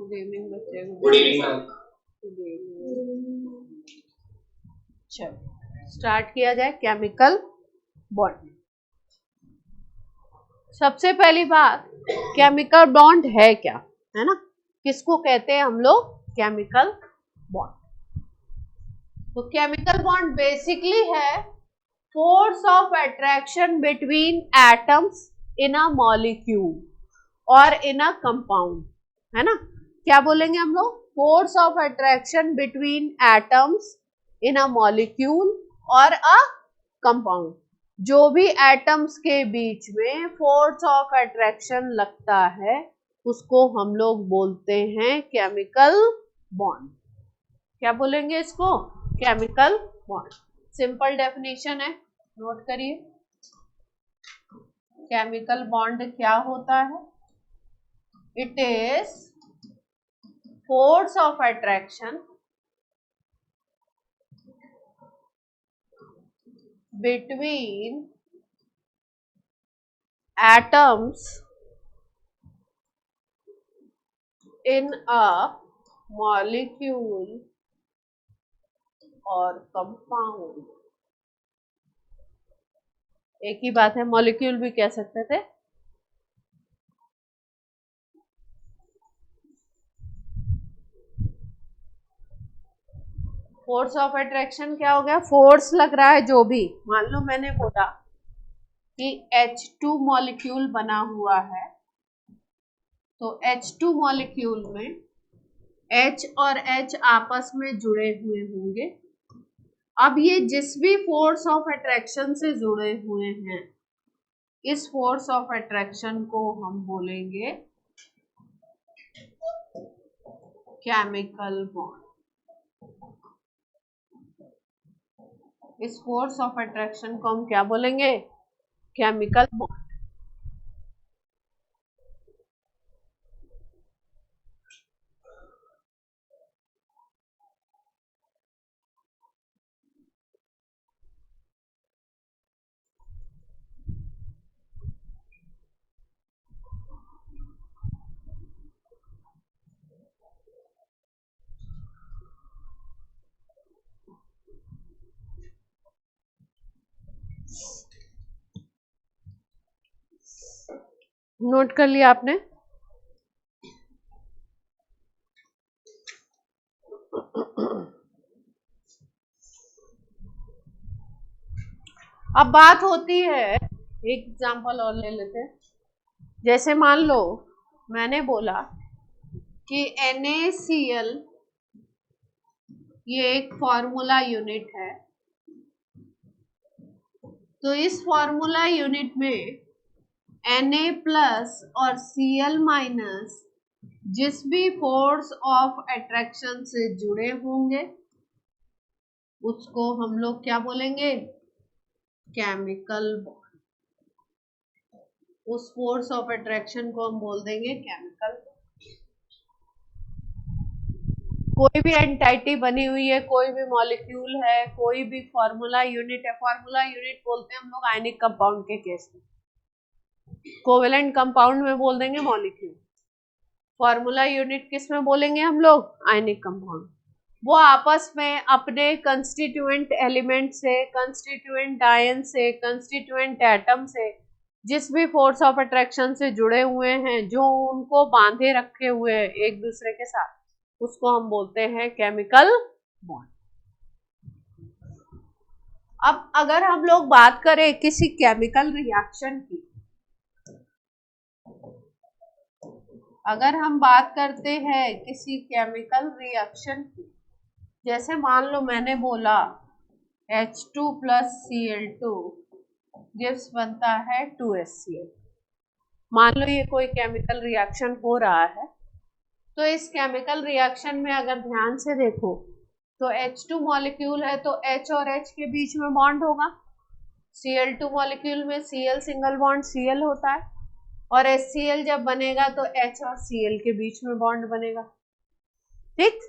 Good evening बच्चे। Good evening ma'am. चलो start किया जाए। Chemical bond. सबसे पहली बात, केमिकल बॉन्ड है क्या, है ना? किसको कहते हैं हम लोग? Chemical bond. तो केमिकल बॉन्ड बेसिकली है force of attraction between atoms in a molecule और इन अ कंपाउंड, है ना? क्या बोलेंगे हम लोग? Force of attraction between atoms in a molecule और अ कंपाउंड। जो भी एटम्स के बीच में फोर्स ऑफ अट्रैक्शन लगता है उसको हम लोग बोलते हैं केमिकल बॉन्ड। क्या बोलेंगे इसको? Chemical bond. सिंपल डेफिनेशन है, नोट करिए। केमिकल बॉन्ड क्या होता है? It is force of attraction between atoms in a molecule और कंपाउंड। एक ही बात है, मॉलिक्यूल भी कह सकते थे। फोर्स ऑफ अट्रैक्शन क्या हो गया? फोर्स लग रहा है जो भी, मान लो मैंने बोला कि H2 मॉलिक्यूल बना हुआ है, तो H2 मॉलिक्यूल में H और H आपस में जुड़े हुए होंगे। अब ये जिस भी फोर्स ऑफ अट्रैक्शन से जुड़े हुए हैं, इस फोर्स ऑफ अट्रैक्शन को हम बोलेंगे केमिकल बॉन्ड। इस फोर्स ऑफ अट्रैक्शन को हम क्या बोलेंगे? Chemical bond. नोट कर लिया आपने? अब बात होती है, एक एग्जांपल और ले लेते हैं। जैसे मान लो मैंने बोला कि NaCl ये एक फॉर्मूला यूनिट है, तो इस फॉर्मूला यूनिट में Na प्लस और Cl माइनस जिस भी फोर्स ऑफ अट्रैक्शन से जुड़े होंगे उसको हम लोग क्या बोलेंगे? Chemical bond. उस फोर्स ऑफ अट्रैक्शन को हम बोल देंगे केमिकल बॉन्ड। कोई भी एंटाइटी बनी हुई है, कोई भी मॉलिक्यूल है, कोई भी फॉर्मूला यूनिट है। फॉर्मूला यूनिट बोलते हैं हम लोग आयनिक कंपाउंड के केस में, कोवेलेंट कंपाउंड में बोल देंगे मॉलिक्यूल। फॉर्मूला यूनिट किस में बोलेंगे हम लोग? Ionic compound. वो आपस में अपने कंस्टिट्यूएंट एलिमेंट से, कंस्टिट्यूएंट आयन से, कंस्टिट्यूएंट एटम से जिस भी फोर्स ऑफ अट्रैक्शन से जुड़े हुए हैं, जो उनको बांधे रखे हुए हैं एक दूसरे के साथ, उसको हम बोलते हैं केमिकल बॉन्ड। अब अगर हम लोग बात करें किसी केमिकल रिएक्शन की, अगर हम बात करते हैं किसी केमिकल रिएक्शन की, जैसे मान लो मैंने बोला H2 प्लस Cl2 गिव्स बनता है 2HCl। मान लो ये कोई केमिकल रिएक्शन हो रहा है, तो इस केमिकल रिएक्शन में अगर ध्यान से देखो तो H2 मॉलिक्यूल है तो H और H के बीच में बॉन्ड होगा। Cl2 मॉलिक्यूल में Cl सिंगल बॉन्ड Cl होता है, और HCl जब बनेगा तो H और Cl के बीच में बॉन्ड बनेगा। ठीक?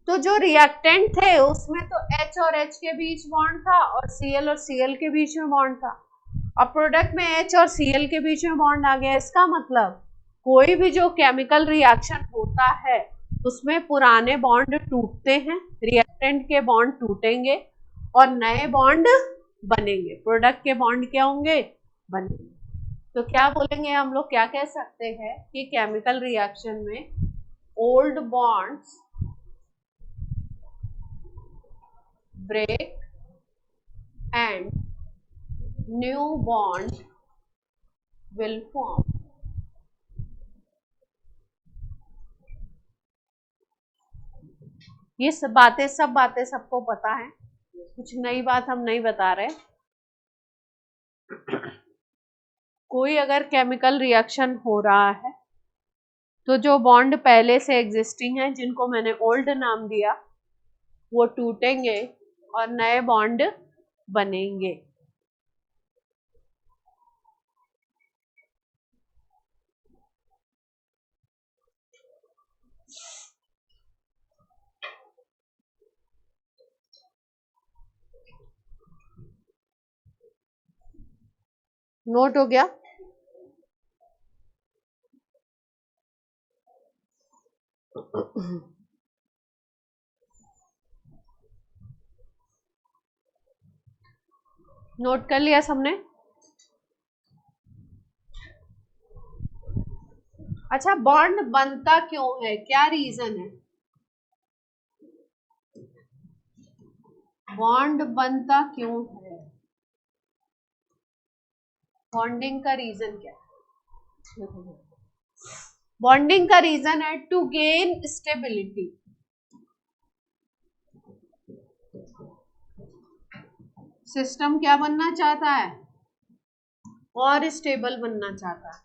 तो जो रिएक्टेंट थे उसमें तो H और H के बीच बॉन्ड था और Cl के बीच में बॉन्ड था। अब प्रोडक्ट में H और Cl के बीच में बॉन्ड आ गया। इसका मतलब कोई भी जो केमिकल रिएक्शन होता है उसमें पुराने बॉन्ड टूटते हैं, रिएक्टेंट के बॉन्ड टूटेंगे और नए बॉन्ड बनेंगे, प्रोडक्ट के बॉन्ड क्या होंगे, बनेंगे। तो क्या बोलेंगे हम लोग, क्या कह सकते हैं कि केमिकल रिएक्शन में old bonds break and new bond will form. ये सब बातें सबको पता है, कुछ नई बात हम नहीं बता रहे। कोई अगर केमिकल रिएक्शन हो रहा है तो जो बॉन्ड पहले से एग्जिस्टिंग है, जिनको मैंने ओल्ड नाम दिया, वो टूटेंगे और नए बॉन्ड बनेंगे। नोट हो गया? नोट कर लिया सबने? अच्छा, बॉन्ड बनता क्यों है, क्या रीजन है बॉन्ड बनता क्यों है? बॉन्डिंग का रीजन क्या है? बॉन्डिंग का रीजन है टू गेन स्टेबिलिटी। सिस्टम क्या बनना चाहता है, और स्टेबल बनना चाहता है।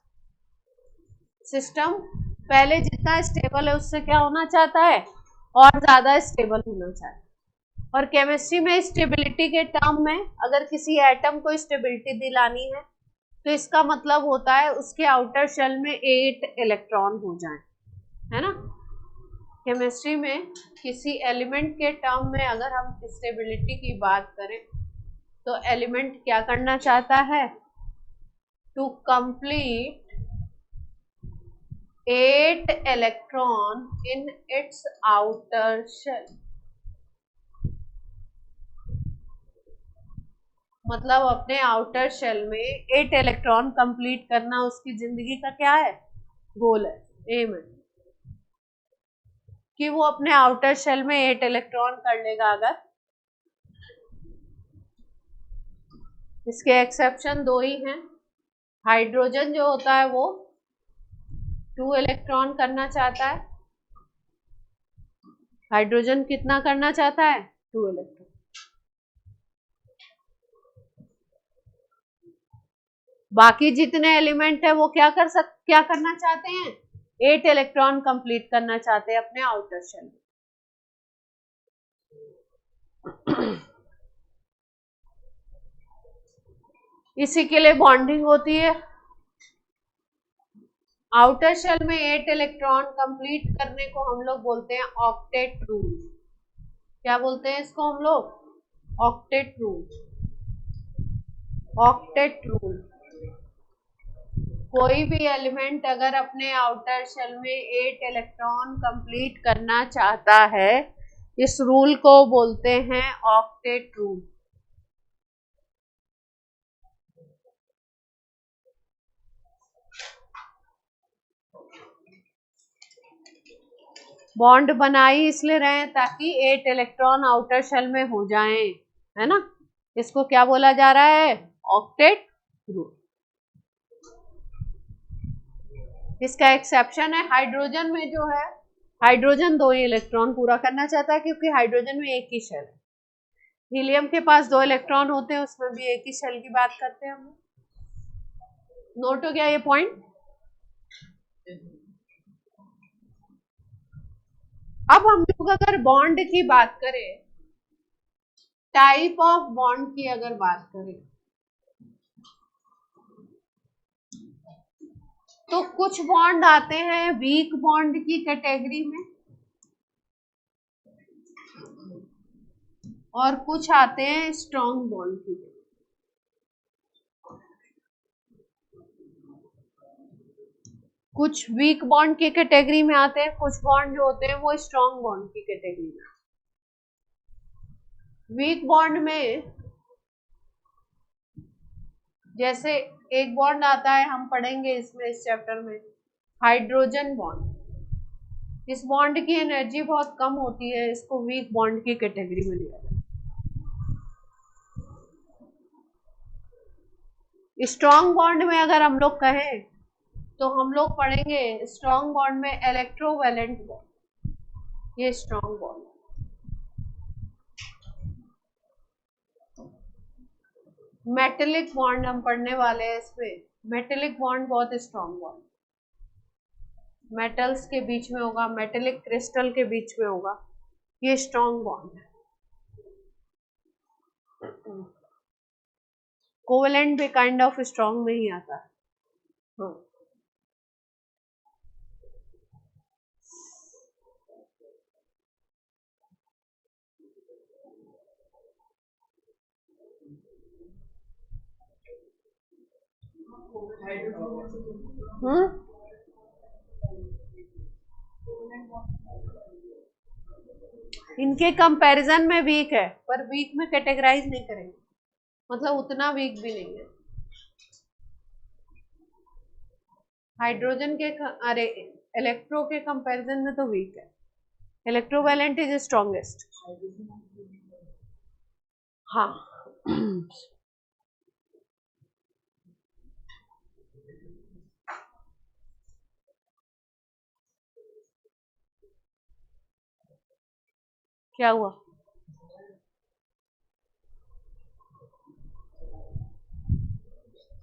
सिस्टम पहले जितना स्टेबल है उससे क्या होना चाहता है, और ज्यादा स्टेबल होना चाहता है। और केमिस्ट्री में स्टेबिलिटी के टर्म में अगर किसी एटम को स्टेबिलिटी दिलानी है तो इसका मतलब होता है उसके आउटर शेल में 8 इलेक्ट्रॉन हो जाएं, है ना। केमिस्ट्री में किसी एलिमेंट के टर्म में अगर हम स्टेबिलिटी की बात करें तो एलिमेंट क्या करना चाहता है, to complete 8 electron in its outer shell. मतलब अपने आउटर शेल में 8 इलेक्ट्रॉन कंप्लीट करना उसकी जिंदगी का क्या है, गोल है, एम है, कि वो अपने आउटर शेल में 8 इलेक्ट्रॉन कर लेगा। अगर इसके एक्सेप्शन दो ही हैं, हाइड्रोजन जो होता है वो 2 इलेक्ट्रॉन करना चाहता है, हाइड्रोजन कितना करना चाहता है, 2 इलेक्ट्रॉन। बाकी जितने एलिमेंट है वो क्या करना चाहते हैं, 8 इलेक्ट्रॉन कंप्लीट करना चाहते हैं अपने आउटर शेल में। इसी के लिए बॉन्डिंग होती है। आउटर शेल में 8 इलेक्ट्रॉन कंप्लीट करने को हम लोग बोलते हैं ऑक्टेट रूल। क्या बोलते हैं इसको हम लोग, ऑक्टेट रूल। ऑक्टेट रूल, कोई भी एलिमेंट अगर अपने आउटर शेल में 8 इलेक्ट्रॉन कंप्लीट करना चाहता है, इस रूल को बोलते हैं ऑक्टेट रूल। बॉन्ड बनाई इसलिए रहे ताकि 8 इलेक्ट्रॉन आउटर शेल में हो जाएं, है ना। इसको क्या बोला जा रहा है, ऑक्टेट रूल। इसका एक्सेप्शन है हाइड्रोजन में, जो है हाइड्रोजन 2 ही इलेक्ट्रॉन पूरा करना चाहता है क्योंकि हाइड्रोजन में एक ही शेल है। हीलियम के पास 2 इलेक्ट्रॉन होते हैं, उसमें भी एक ही शेल की बात करते हैं हम। नोट हो गया ये पॉइंट? अब हम लोग अगर बॉन्ड की बात करें, टाइप ऑफ बॉन्ड की अगर बात करें, तो कुछ बॉन्ड आते हैं वीक बॉन्ड की कैटेगरी में और कुछ आते हैं स्ट्रॉन्ग बॉन्ड की। कुछ वीक बॉन्ड की कैटेगरी में आते हैं, कुछ बॉन्ड जो होते हैं वो स्ट्रॉन्ग बॉन्ड की कैटेगरी में। वीक बॉन्ड में जैसे एक बॉन्ड आता है, हम पढ़ेंगे इसमें इस चैप्टर में, हाइड्रोजन बॉन्ड। इस बॉन्ड की एनर्जी बहुत कम होती है, इसको वीक बॉन्ड की कैटेगरी में लिया जाता है। स्ट्रॉन्ग बॉन्ड में अगर हम लोग कहें तो हम लोग पढ़ेंगे स्ट्रॉन्ग बॉन्ड में इलेक्ट्रोवैलेंट बॉन्ड, ये स्ट्रॉन्ग बॉन्ड। मेटेलिक बॉन्ड हम पढ़ने वाले हैं इसमें। मेटेलिक बॉन्ड बहुत स्ट्रॉन्ग बॉन्ड, मेटल्स के बीच में होगा, मेटेलिक क्रिस्टल के बीच में होगा, ये स्ट्रॉन्ग बॉन्ड है। कोवेलेंट भी काइंड ऑफ स्ट्रॉन्ग में ही आता है। हाँ। इनके कंपैरिजन में वीक है, पर वीक में कैटेगराइज नहीं करेंगे, मतलब उतना वीक भी नहीं है। हाइड्रोजन के अरे इलेक्ट्रो के कंपैरिजन में तो वीक है। Electrovalent is strongest. हाँ। क्या हुआ?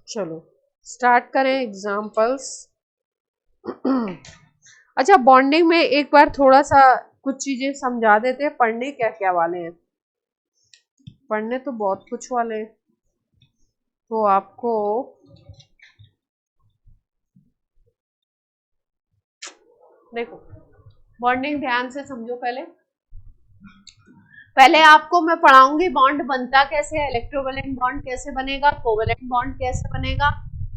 चलो स्टार्ट करें एग्जाम्पल्स। अच्छा, बॉन्डिंग में एक बार थोड़ा सा कुछ चीजें समझा देते हैं। पढ़ने क्या क्या वाले हैं? पढ़ने तो बहुत कुछ वाले हैं, तो आपको देखो बॉन्डिंग ध्यान से समझो। पहले आपको मैं पढ़ाऊंगी बॉन्ड बनता कैसे है, इलेक्ट्रोवैलेंट बॉन्ड कैसे बनेगा, कोवैलेंट बॉन्ड कैसे बनेगा,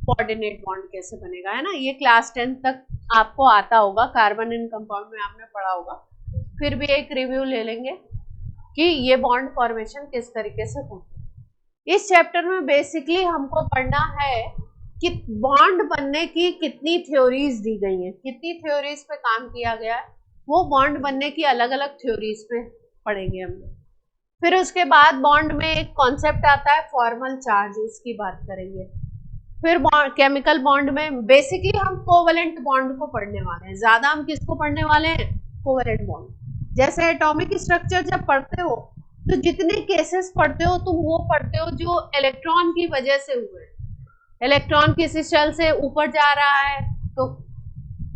कोऑर्डिनेट बॉन्ड कैसे बनेगा, है ना। ये क्लास 10 तक आपको आता होगा, कार्बन इन कंपाउंड में आपने पढ़ा होगा। फिर भी एक रिव्यू ले लेंगे कि ये बॉन्ड फॉर्मेशन किस तरीके से होती है। इस चैप्टर में बेसिकली हमको पढ़ना है कि बॉन्ड बनने की कितनी थ्योरीज दी गई हैं, कितनी थ्योरीज पे काम किया गया है, वो बॉन्ड बनने की अलग अलग थ्योरीज पे पढ़ेंगे हम लोग। फिर उसके बाद बॉन्ड में एक कॉन्सेप्ट आता है फॉर्मल चार्ज, उसकी बात करेंगे। फिर केमिकल बॉन्ड में बेसिकली हम कोवेलेंट बॉन्ड को पढ़ने वाले हैं। ज्यादा हम किसको पढ़ने वाले हैं? Covalent bond. जैसे एटॉमिक स्ट्रक्चर जब पढ़ते हो तो जितने केसेस पढ़ते हो तुम वो पढ़ते हो जो इलेक्ट्रॉन की वजह से हुए। इलेक्ट्रॉन किसी शेल से ऊपर जा रहा है तो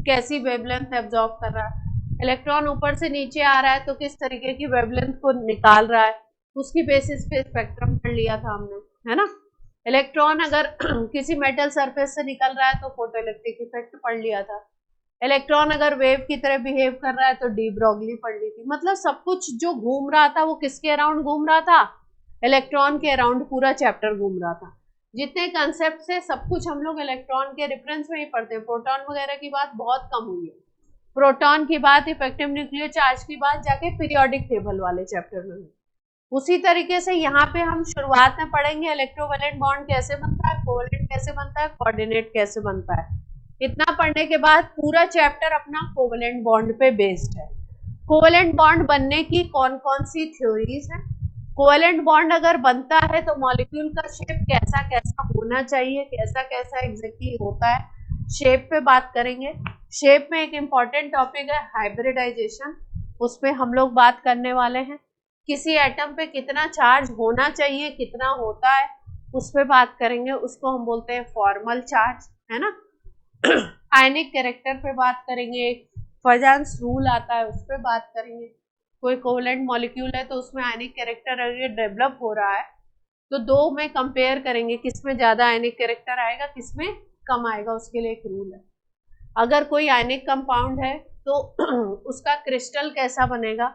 कैसी वेवलेंथ एब्जॉर्ब कर रहा है, इलेक्ट्रॉन ऊपर से नीचे आ रहा है तो किस तरीके की वेवलेंथ को निकाल रहा है, उसकी बेसिस पे स्पेक्ट्रम पढ़ लिया था हमने, है ना। इलेक्ट्रॉन अगर किसी मेटल सरफेस से निकल रहा है तो फोटोइलेक्ट्रिक इफेक्ट पढ़ लिया था। इलेक्ट्रॉन अगर वेव की तरह बिहेव कर रहा है तो डी ब्रॉगली पढ़ ली थी। मतलब सब कुछ जो घूम रहा था वो किसके अराउंड घूम रहा था? इलेक्ट्रॉन के अराउंड पूरा चैप्टर घूम रहा था। जितने कंसेप्ट से सब कुछ हम लोग इलेक्ट्रॉन के रेफरेंस में ही पढ़ते हैं। प्रोटॉन वगैरह की बात बहुत कम हुई है। प्रोटॉन की बात, इफेक्टिव न्यूक्लियर चार्ज की बात जाके पीरियोडिक टेबल वाले चैप्टर में। उसी तरीके से यहाँ पे हम शुरुआत में पढ़ेंगे इलेक्ट्रोवैलेंट बॉन्ड कैसे बनता है, कोवेलेंट कैसे बनता है, कोऑर्डिनेट कैसे बनता है। इतना पढ़ने के बाद पूरा चैप्टर अपना कोवेलेंट बॉन्ड पे बेस्ड है। कोवेलेंट बॉन्ड बनने की कौन कौन सी थ्योरीज है, कोवेलेंट बॉन्ड अगर बनता है तो मॉलिक्यूल का शेप कैसा कैसा होना चाहिए, कैसा कैसा एग्जैक्टली होता है, शेप पे बात करेंगे। शेप में एक इम्पॉर्टेंट टॉपिक है हाइब्रिडाइजेशन, उसमें हम लोग बात करने वाले हैं। किसी एटम पे कितना चार्ज होना चाहिए, कितना होता है, उस पर बात करेंगे, उसको हम बोलते हैं फॉर्मल चार्ज, है ना। आयनिक कैरेक्टर पे बात करेंगे, फजान्स रूल आता है उस पर बात करेंगे। कोई कोवेलेंट मॉलिक्यूल है तो उसमें आयनिक कैरेक्टर अगर डेवलप हो रहा है तो दो में कंपेयर करेंगे, किसमें ज्यादा आयनिक कैरेक्टर आएगा, किसमें कम आएगा, उसके लिए एक रूल है। अगर कोई आयनिक कंपाउंड है तो उसका क्रिस्टल कैसा बनेगा,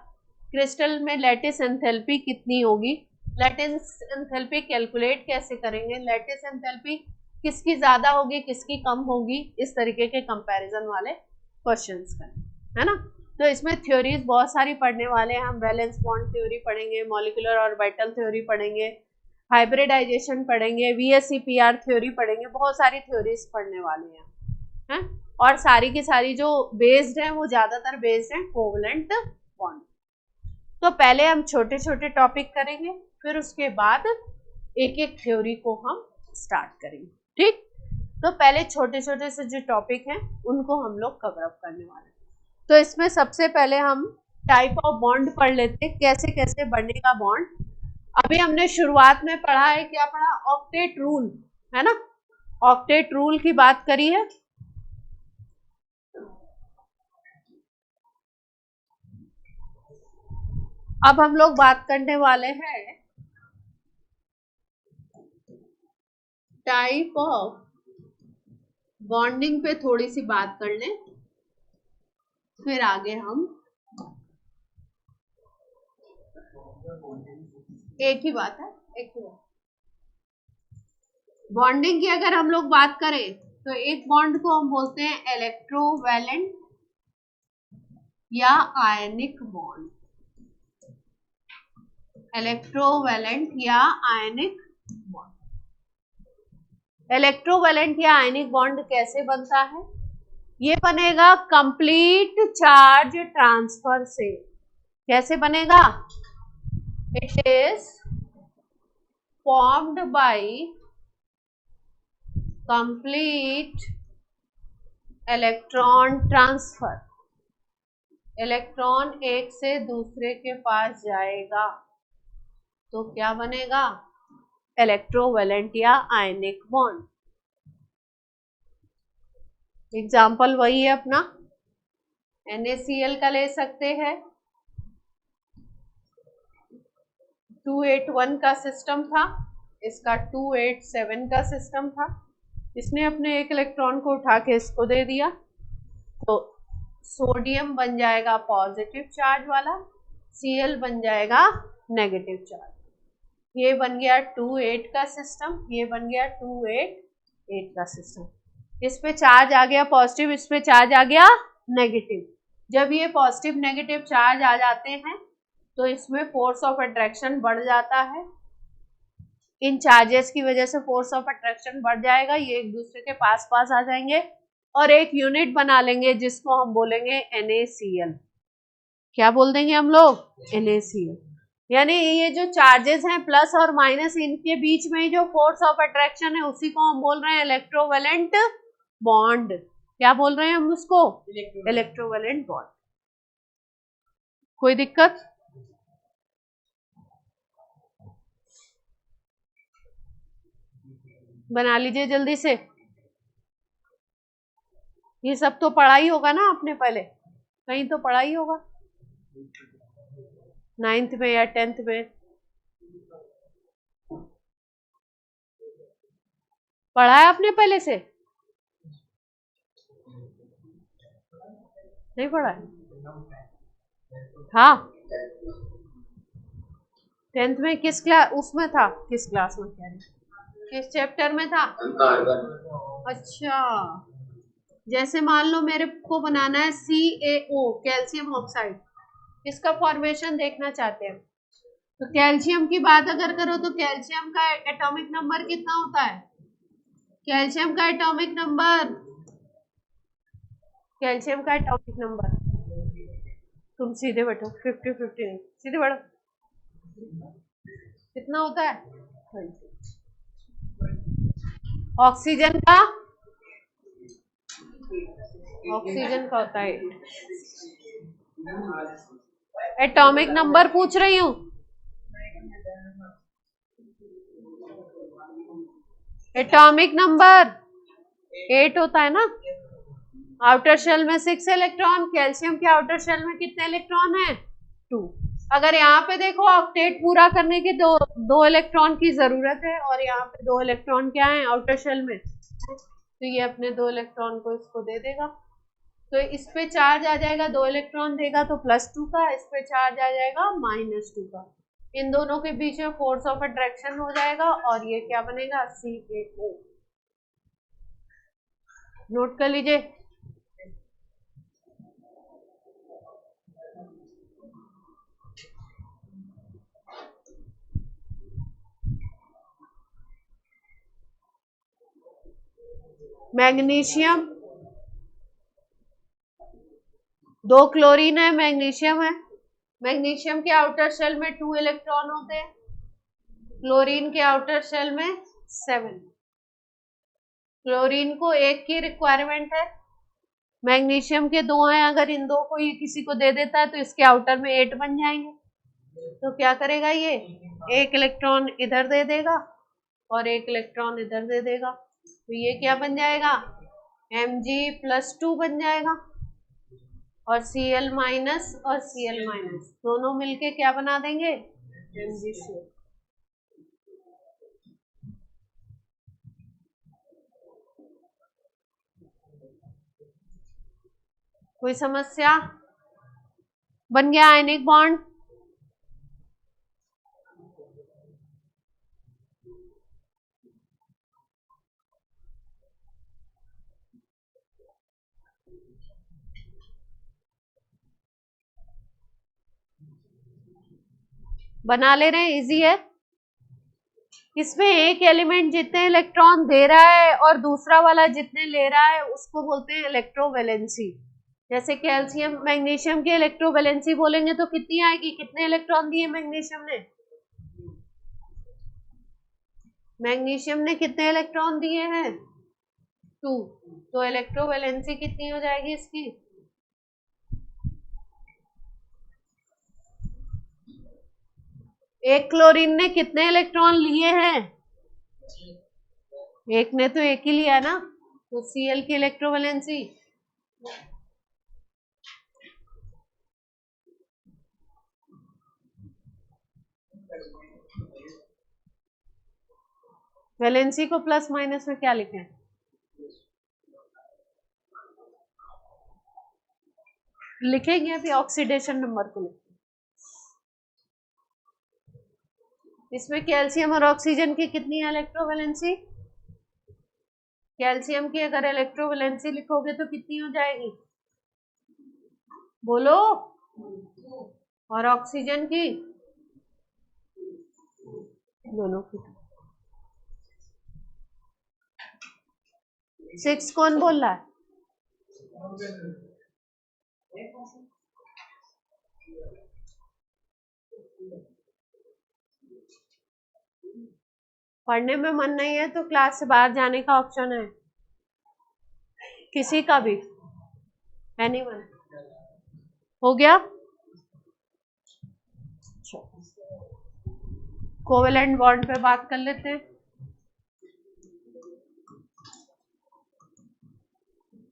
क्रिस्टल में लैटिस एंथैल्पी कितनी होगी, लैटिस एंथैल्पी कैलकुलेट कैसे करेंगे, लैटिस एंथैल्पी किसकी ज्यादा होगी किसकी कम होगी, इस तरीके के कंपैरिजन वाले क्वेश्चंस करें, है ना। तो इसमें थ्योरीज बहुत सारी पढ़ने वाले हैं हम। वैलेंस बॉन्ड थ्योरी पढ़ेंगे, मॉलिक्यूलर ऑर्बिटल थ्योरी पढ़ेंगे, हाइब्रिडाइजेशन पढ़ेंगे, VSEPR थ्योरी पढ़ेंगे, बहुत सारी थ्योरीज पढ़ने वाले हैं। और सारी की सारी जो बेस्ड है वो ज्यादातर बेस्ड है कोवलेंट बॉन्ड। तो पहले हम छोटे छोटे टॉपिक करेंगे, फिर उसके बाद एक एक थ्योरी को हम स्टार्ट करेंगे, ठीक। तो पहले छोटे छोटे से जो टॉपिक हैं उनको हम लोग कवर अप करने वाले हैं। तो इसमें सबसे पहले हम टाइप ऑफ बॉन्ड पढ़ लेते हैं, कैसे कैसे बनेगा बॉन्ड। अभी हमने शुरुआत में पढ़ा है, क्या पढ़ा, ऑक्टेट रूल, है ना। ऑक्टेट रूल की बात करी है। अब हम लोग बात करने वाले हैं टाइप ऑफ बॉन्डिंग पे, थोड़ी सी बात कर लें, फिर आगे हम एक ही बात है, एक ही बात। बॉन्डिंग की अगर हम लोग बात करें तो एक बॉन्ड को हम बोलते हैं इलेक्ट्रोवैलेंट या आयनिक बॉन्ड। इलेक्ट्रोवैलेंट या आयनिक बॉन्ड। इलेक्ट्रोवैलेंट या आयनिक बॉन्ड कैसे बनता है, ये बनेगा कंप्लीट चार्ज ट्रांसफर से। कैसे बनेगा, it is formed by complete electron transfer. Electron एक से दूसरे के पास जाएगा तो क्या बनेगा, इलेक्ट्रोवैलेंट या आयनिक बॉन्ड। एग्जाम्पल वही है अपना, NaCl का ले सकते हैं। 281 का सिस्टम था, इसका 287 का सिस्टम था। इसने अपने एक इलेक्ट्रॉन को उठा के इसको दे दिया, तो सोडियम बन जाएगा पॉजिटिव चार्ज वाला, Cl बन जाएगा नेगेटिव चार्ज। ये बन गया 28 का सिस्टम, ये बन गया 288 का सिस्टम। इस पे चार्ज आ गया पॉजिटिव, इस पे चार्ज आ गया नेगेटिव। जब ये पॉजिटिव नेगेटिव चार्ज आ जाते हैं तो इसमें फोर्स ऑफ अट्रैक्शन बढ़ जाता है। इन चार्जेस की वजह से फोर्स ऑफ अट्रैक्शन बढ़ जाएगा, ये एक दूसरे के पास पास आ जाएंगे और एक यूनिट बना लेंगे जिसको हम बोलेंगे NaCl। क्या बोल देंगे हम लोग, NaCl। यानी ये जो चार्जेस हैं प्लस और माइनस, इनके बीच में जो फोर्स ऑफ अट्रैक्शन है उसी को हम बोल रहे हैं इलेक्ट्रोवैलेंट बॉन्ड। क्या बोल रहे हैं हम उसको, इलेक्ट्रोवैलेंट बॉन्ड। कोई दिक्कत, बना लीजिए जल्दी से। ये सब तो पढ़ा ही होगा ना आपने, पहले कहीं तो पढ़ा ही होगा, 9th में या 10th में पढ़ा है आपने पहले से, नहीं पढ़ा है, हाँ 10th में किस क्लास उसमें था, किस क्लास में, कह रहे किस चैप्टर में था। अच्छा, जैसे मान लो मेरे को बनाना है CaO, कैल्शियम ऑक्साइड, इसका फॉर्मेशन देखना चाहते हैं। तो कैल्शियम की बात अगर करो तो कैल्शियम का एटॉमिक नंबर कितना होता है, कैल्शियम का एटॉमिक नंबर, कैल्शियम का एटॉमिक नंबर, तुम सीधे बैठो, 50-50 नहीं, सीधे बैठो, कितना होता है, 20। ऑक्सीजन का, ऑक्सीजन का होता है 8। एटॉमिक नंबर पूछ रही हूं, एटॉमिक नंबर 8 होता है ना। आउटर शेल में 6 इलेक्ट्रॉन, कैल्शियम के आउटर शेल में कितने इलेक्ट्रॉन है, 2। अगर यहाँ पे देखो ऑक्टेट पूरा करने के दो इलेक्ट्रॉन की जरूरत है और यहाँ पे 2 इलेक्ट्रॉन क्या है आउटर शेल में, तो ये अपने 2 इलेक्ट्रॉन को इसको दे देगा। तो इस पे चार्ज आ जाएगा, 2 इलेक्ट्रॉन देगा तो +2 का, इस पे चार्ज आ जाएगा -2 का। इन दोनों के बीच में फोर्स ऑफ अट्रैक्शन हो जाएगा और ये क्या बनेगा, CaO। नोट कर लीजिए। मैग्नीशियम, 2 क्लोरीन है, मैग्नीशियम है। मैग्नीशियम के आउटर शेल में 2 इलेक्ट्रॉन होते हैं, क्लोरीन के आउटर शेल में 7। क्लोरीन को 1 की रिक्वायरमेंट है, मैग्नीशियम के 2 हैं, अगर इन 2 को ये किसी को दे देता है तो इसके आउटर में 8 बन जाएंगे। तो क्या करेगा ये, 1 इलेक्ट्रॉन इधर दे देगा और 1 इलेक्ट्रॉन इधर दे देगा, तो ये क्या बन जाएगा, Mg+2 बन जाएगा। और Cl- और Cl- दोनों मिलके क्या बना देंगे, MgCl। कोई समस्या, बन गया आयनिक बॉन्ड। बना ले रहे हैं, इजी है। इसमें एक एलिमेंट जितने इलेक्ट्रॉन दे रहा है और दूसरा वाला जितने ले रहा है उसको बोलते हैं इलेक्ट्रोवैलेंसी। जैसे कैल्शियम मैग्नीशियम की इलेक्ट्रोवैलेंसी बोलेंगे तो कितनी आएगी, कितने इलेक्ट्रॉन दिए मैग्नीशियम ने, मैग्नीशियम ने कितने इलेक्ट्रॉन दिए हैं, 2। तो इलेक्ट्रोवैलेंसी कितनी हो जाएगी इसकी, एक क्लोरीन ने कितने इलेक्ट्रॉन लिए हैं, एक ने तो एक ही लिया ना, तो Cl की इलेक्ट्रोवैलेंसी वैलेंसी को प्लस माइनस में क्या लिखें, लिखेंगे अभी ऑक्सीडेशन नंबर को लिखें। इसमें कैल्शियम और ऑक्सीजन की कितनी है इलेक्ट्रोवैलेंसी, कैल्शियम की अगर इलेक्ट्रोवैलेंसी लिखोगे तो कितनी हो जाएगी, बोलो, और ऑक्सीजन की, दोनों की 6। कौन बोल रहा है, पढ़ने में मन नहीं है तो क्लास से बाहर जाने का ऑप्शन है, किसी का भी, एनीवन। हो गया, कोवेलेंट बॉन्ड पे बात कर लेते हैं।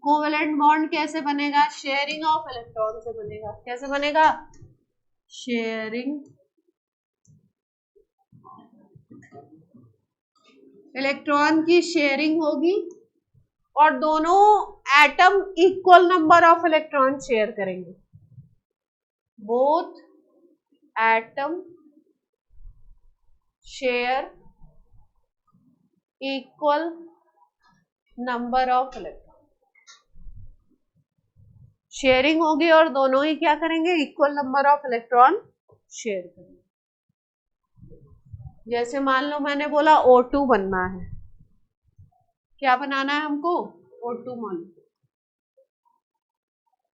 कोवेलेंट बॉन्ड कैसे बनेगा, शेयरिंग ऑफ इलेक्ट्रॉन से बनेगा। कैसे बनेगा, शेयरिंग, इलेक्ट्रॉन की शेयरिंग होगी और दोनों atom equal number of electron share करेंगे, both atom share equal number of electron, sharing होगी और दोनों ही क्या करेंगे, equal number of electron share करेंगे। जैसे मान लो मैंने बोला O2 बनना है, क्या बनाना है हमको, O2 मॉलिक्यूल,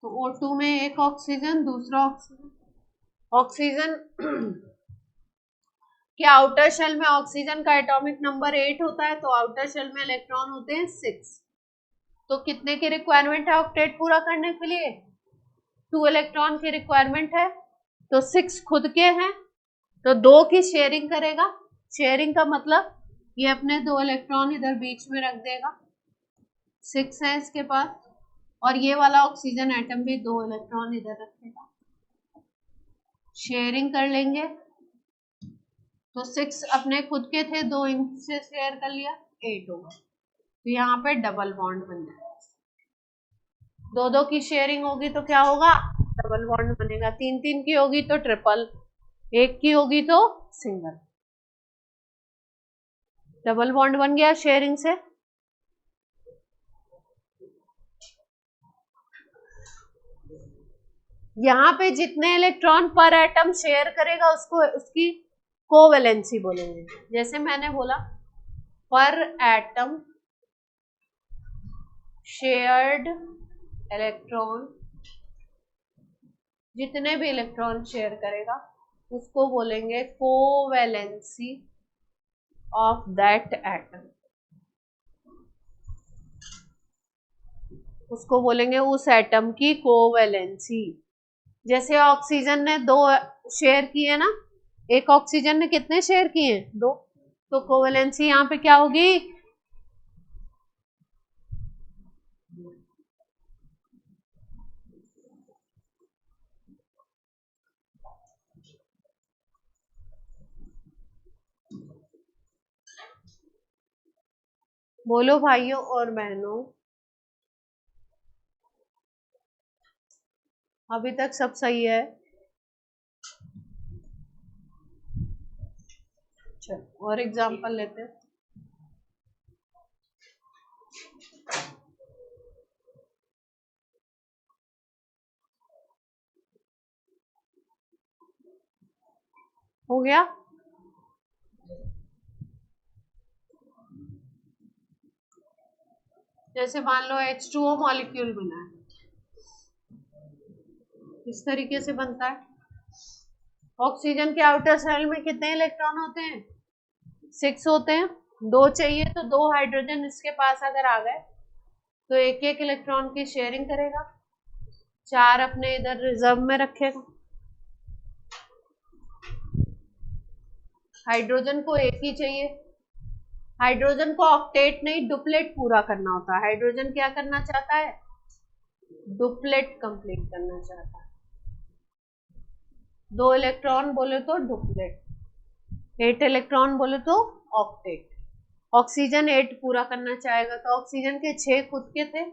तो O2 में एक ऑक्सीजन, दूसरा ऑक्सीजन, ऑक्सीजन के आउटर शेल में ऑक्सीजन का एटॉमिक नंबर 8 होता है, तो आउटर शेल में इलेक्ट्रॉन होते हैं 6। तो कितने की रिक्वायरमेंट है ऑक्टेट पूरा करने के लिए, 2 इलेक्ट्रॉन की रिक्वायरमेंट है, तो 6 खुद के हैं, तो 2 की शेयरिंग करेगा। शेयरिंग का मतलब ये अपने 2 इलेक्ट्रॉन इधर बीच में रख देगा, 6 है इसके पास, और ये वाला ऑक्सीजन एटम भी 2 इलेक्ट्रॉन इधर रखेगा, शेयरिंग कर लेंगे। तो 6 अपने खुद के थे, 2 इनसे शेयर कर लिया, 8 होगा। तो यहाँ पे डबल बॉन्ड बन जाएगा, 2-2 की शेयरिंग होगी तो क्या होगा, डबल बॉन्ड बनेगा। 3-3 की होगी तो ट्रिपल, 1 की होगी तो सिंगल, डबल बॉन्ड बन गया शेयरिंग से। यहाँ पे जितने इलेक्ट्रॉन पर एटम शेयर करेगा उसको उसकी कोवेलेंसी बोलेंगे। जैसे मैंने बोला पर एटम शेयर्ड इलेक्ट्रॉन, जितने भी इलेक्ट्रॉन शेयर करेगा उसको बोलेंगे कोवेलेंसी ऑफ दैट एटम, उसको बोलेंगे उस एटम की कोवेलेंसी। जैसे ऑक्सीजन ने 2 शेयर किए ना, एक ऑक्सीजन ने कितने शेयर किए? 2, तो कोवेलेंसी यहाँ पे क्या होगी? बोलो भाइयों और बहनों, अभी तक सब सही है? चलो और एग्जांपल लेते हैं। हो गया? जैसे मान लो H2O मॉलिक्यूल बना है, इस तरीके से बनता है। ऑक्सीजन के आउटर शेल में कितने इलेक्ट्रॉन होते हैं? 6 होते हैं। 2 चाहिए तो 2 हाइड्रोजन इसके पास अगर आ गए तो एक एक इलेक्ट्रॉन की शेयरिंग करेगा, 4 अपने इधर रिजर्व में रखेगा। हाइड्रोजन को एक ही चाहिए। हाइड्रोजन को ऑक्टेट नहीं डुप्लेट पूरा करना होता है। हाइड्रोजन क्या करना चाहता है? डुप्लेट कंप्लीट करना चाहता है। 2 इलेक्ट्रॉन बोले तो डुप्लेट, 8 इलेक्ट्रॉन बोले तो ऑक्टेट। ऑक्सीजन 8 पूरा करना चाहेगा तो ऑक्सीजन के 6 खुद के थे,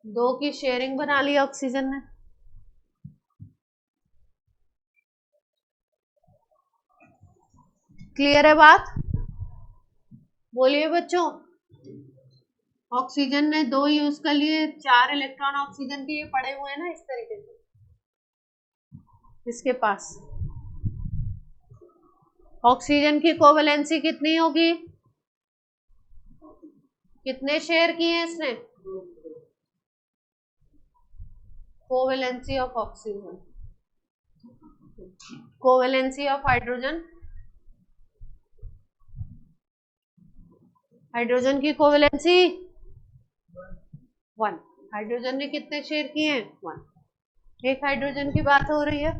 2 की शेयरिंग बना ली ऑक्सीजन ने। क्लियर है बात? बोलिए बच्चों। ऑक्सीजन ने 2 यूज कर लिए, 4 इलेक्ट्रॉन ऑक्सीजन के ये पड़े हुए हैं ना इस तरीके से इसके पास। ऑक्सीजन की कोवेलेंसी कितनी होगी? कितने शेयर किए इसने? Covalency of oxygen, covalency of hydrogen, hydrogen की कोवेलेंसी 1। हाइड्रोजन ने कितने शेयर किए हैं? 1। एक हाइड्रोजन की बात हो रही है।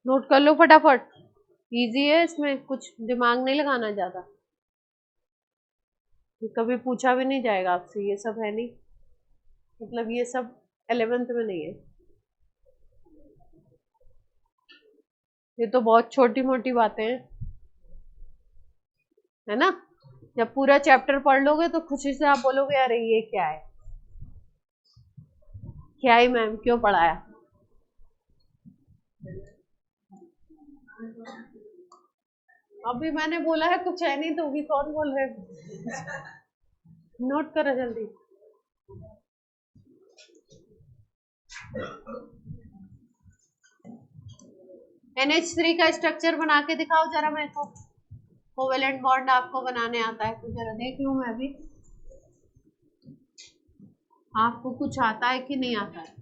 नोट कर लो फटाफट, इजी है, इसमें कुछ दिमाग नहीं लगाना ज्यादा, कभी पूछा भी नहीं जाएगा आपसे, ये सब है नहीं, मतलब ये सब 11th में नहीं है, ये तो बहुत छोटी मोटी बातें हैं, है ना। जब पूरा चैप्टर पढ़ लोगे तो खुशी से आप बोलोगे अरे ये क्या है, क्या ही मैम क्यों पढ़ाया। अभी मैंने बोला है कुछ है नहीं तो भी कौन बोल रहे? नोट करो जल्दी। NH3 का स्ट्रक्चर बना के दिखाओ जरा मेरे को। कोवेलेंट बॉन्ड आपको बनाने आता है तो जरा देख लूं मैं भी, आपको कुछ आता है कि नहीं आता है।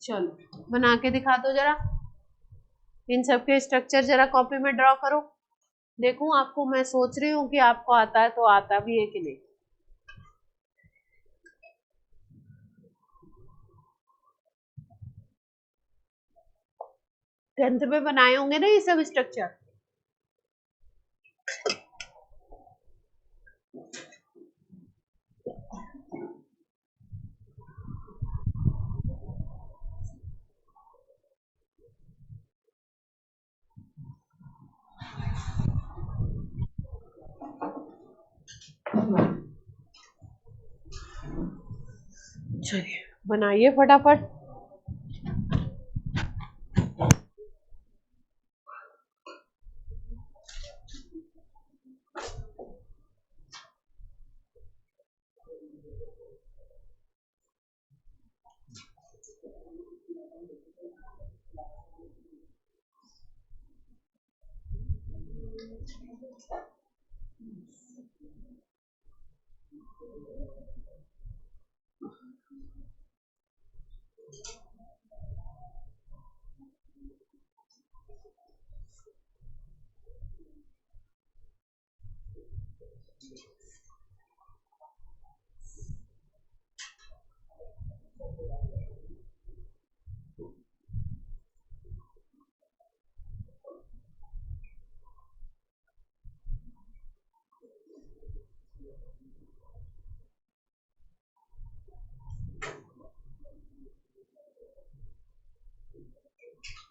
चलो बना के दिखा दो जरा, इन सब के स्ट्रक्चर जरा कॉपी में ड्रॉ करो, देखूं आपको, मैं सोच रही हूँ कि आपको आता है तो आता भी है कि नहीं। 10th में बनाए होंगे ना ये सब स्ट्रक्चर। चलिए बनाइए फटाफट।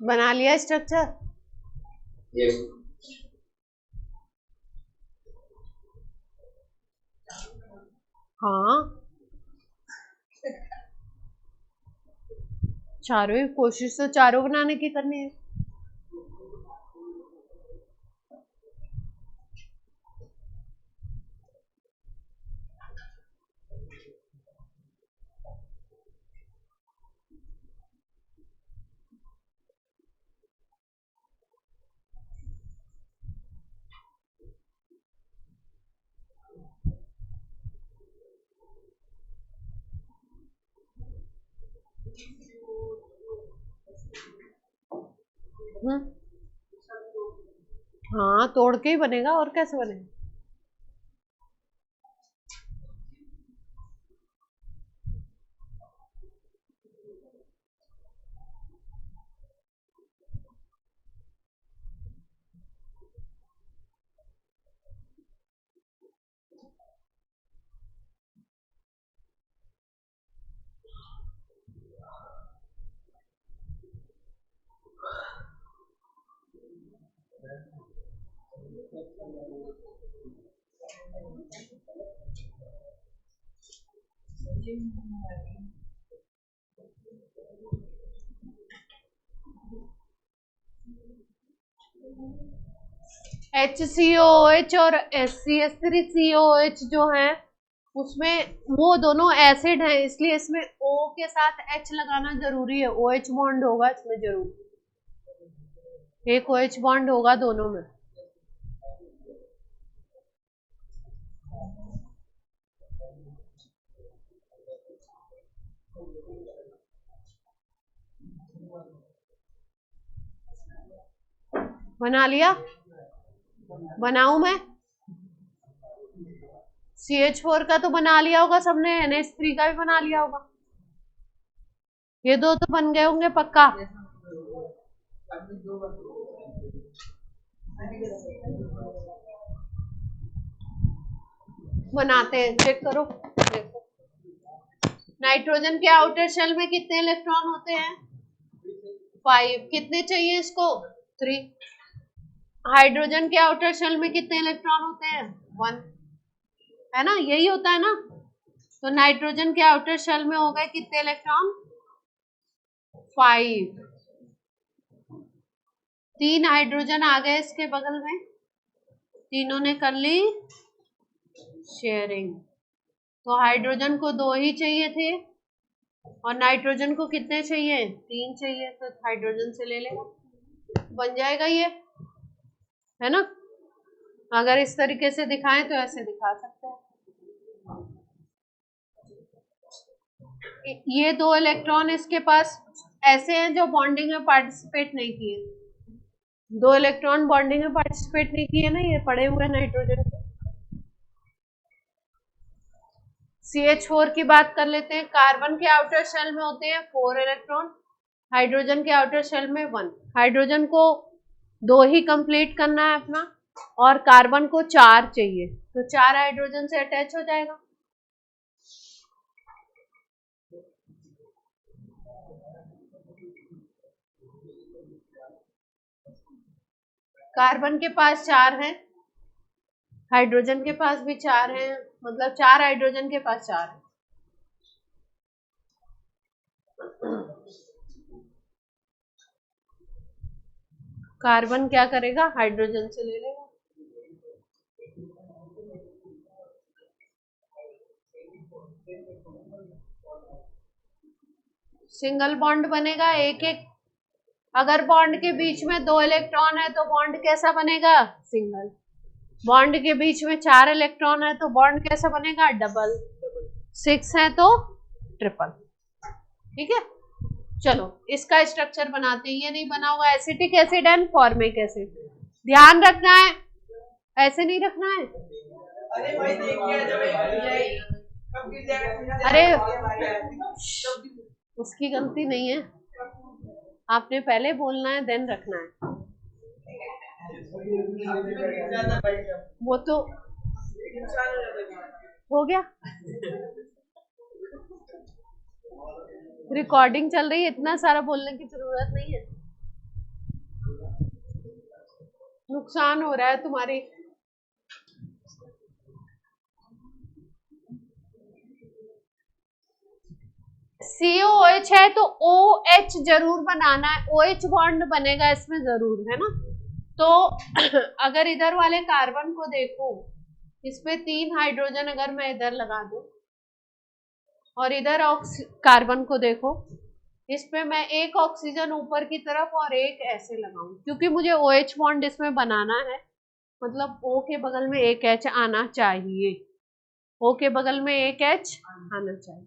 बना लिया स्ट्रक्चर? यस। हाँ, चारों ही कोशिश तो चारों बनाने की करनी है। हाँ, तोड़ के ही बनेगा, और कैसे बनेगा? HCOH और SCH3COH जो है उसमें वो दोनों एसिड हैं, इसलिए इसमें O के साथ H लगाना जरूरी है। OH बॉन्ड होगा इसमें जरूर, एक OH बॉन्ड होगा दोनों में। बना लिया? बनाऊं मैं? CH4 का तो बना लिया होगा सबने, NH3 का भी बना लिया होगा। ये दो तो बन गए होंगे पक्का। बनाते हैं, चेक करो। देखो, नाइट्रोजन के आउटर शेल में कितने इलेक्ट्रॉन होते हैं? 5। कितने चाहिए इसको? 3। हाइड्रोजन के आउटर शेल में कितने इलेक्ट्रॉन होते हैं? 1, है ना, यही होता है ना। तो नाइट्रोजन के आउटर शेल में हो गए कितने इलेक्ट्रॉन? 5। 3 हाइड्रोजन आ गए इसके बगल में, तीनों ने कर ली शेयरिंग। तो हाइड्रोजन को 2 ही चाहिए थे और नाइट्रोजन को कितने चाहिए? 3 चाहिए, तो हाइड्रोजन से ले लेगा, बन जाएगा ये, है ना। अगर इस तरीके से दिखाएं तो ऐसे दिखा सकते हैं। ये 2 इलेक्ट्रॉन इसके पास ऐसे हैं जो बॉन्डिंग में पार्टिसिपेट नहीं किए, 2 इलेक्ट्रॉन बॉन्डिंग में पार्टिसिपेट नहीं किए ना, ये पड़े हुए नाइट्रोजन के। CH4 की बात कर लेते हैं। कार्बन के आउटर शेल में होते हैं 4 इलेक्ट्रॉन, हाइड्रोजन के आउटर शेल में 1। हाइड्रोजन को 2 ही कंप्लीट करना है अपना, और कार्बन को 4 चाहिए, तो 4 हाइड्रोजन से अटैच हो जाएगा। कार्बन के पास 4 है, हाइड्रोजन के पास भी 4 हैं, मतलब 4 हाइड्रोजन के पास 4 है। कार्बन क्या करेगा, हाइड्रोजन से ले लेगा। सिंगल बॉन्ड बनेगा एक एक। अगर बॉन्ड के बीच में 2 इलेक्ट्रॉन है तो बॉन्ड कैसा बनेगा, सिंगल। बॉन्ड के बीच में 4 इलेक्ट्रॉन है तो बॉन्ड कैसा बनेगा, डबल। 6 है तो ट्रिपल। ठीक है, चलो इसका स्ट्रक्चर बनाते हैं। ये नहीं बना हुआ, acetic acid and formic acid. ध्यान रखना है, ऐसे नहीं रखना है। अरे भाई अरे उसकी गलती नहीं है, आपने पहले बोलना है देन रखना है। वो तो हो गया, रिकॉर्डिंग चल रही है, इतना सारा बोलने की जरूरत नहीं है। नुकसान हो रहा है तुम्हारी। COOH है तो OH जरूर बनाना है, OH बॉन्ड बनेगा इसमें जरूर, है ना। तो अगर इधर वाले कार्बन को देखो, इसमें 3 हाइड्रोजन अगर मैं इधर लगा दूं, और इधर कार्बन को देखो, इसमें मैं एक ऑक्सीजन ऊपर की तरफ और एक ऐसे लगाऊं, क्योंकि मुझे OH बॉन्ड इसमें बनाना है। मतलब O के बगल में एक H आना चाहिए, O के बगल में एक H आना चाहिए,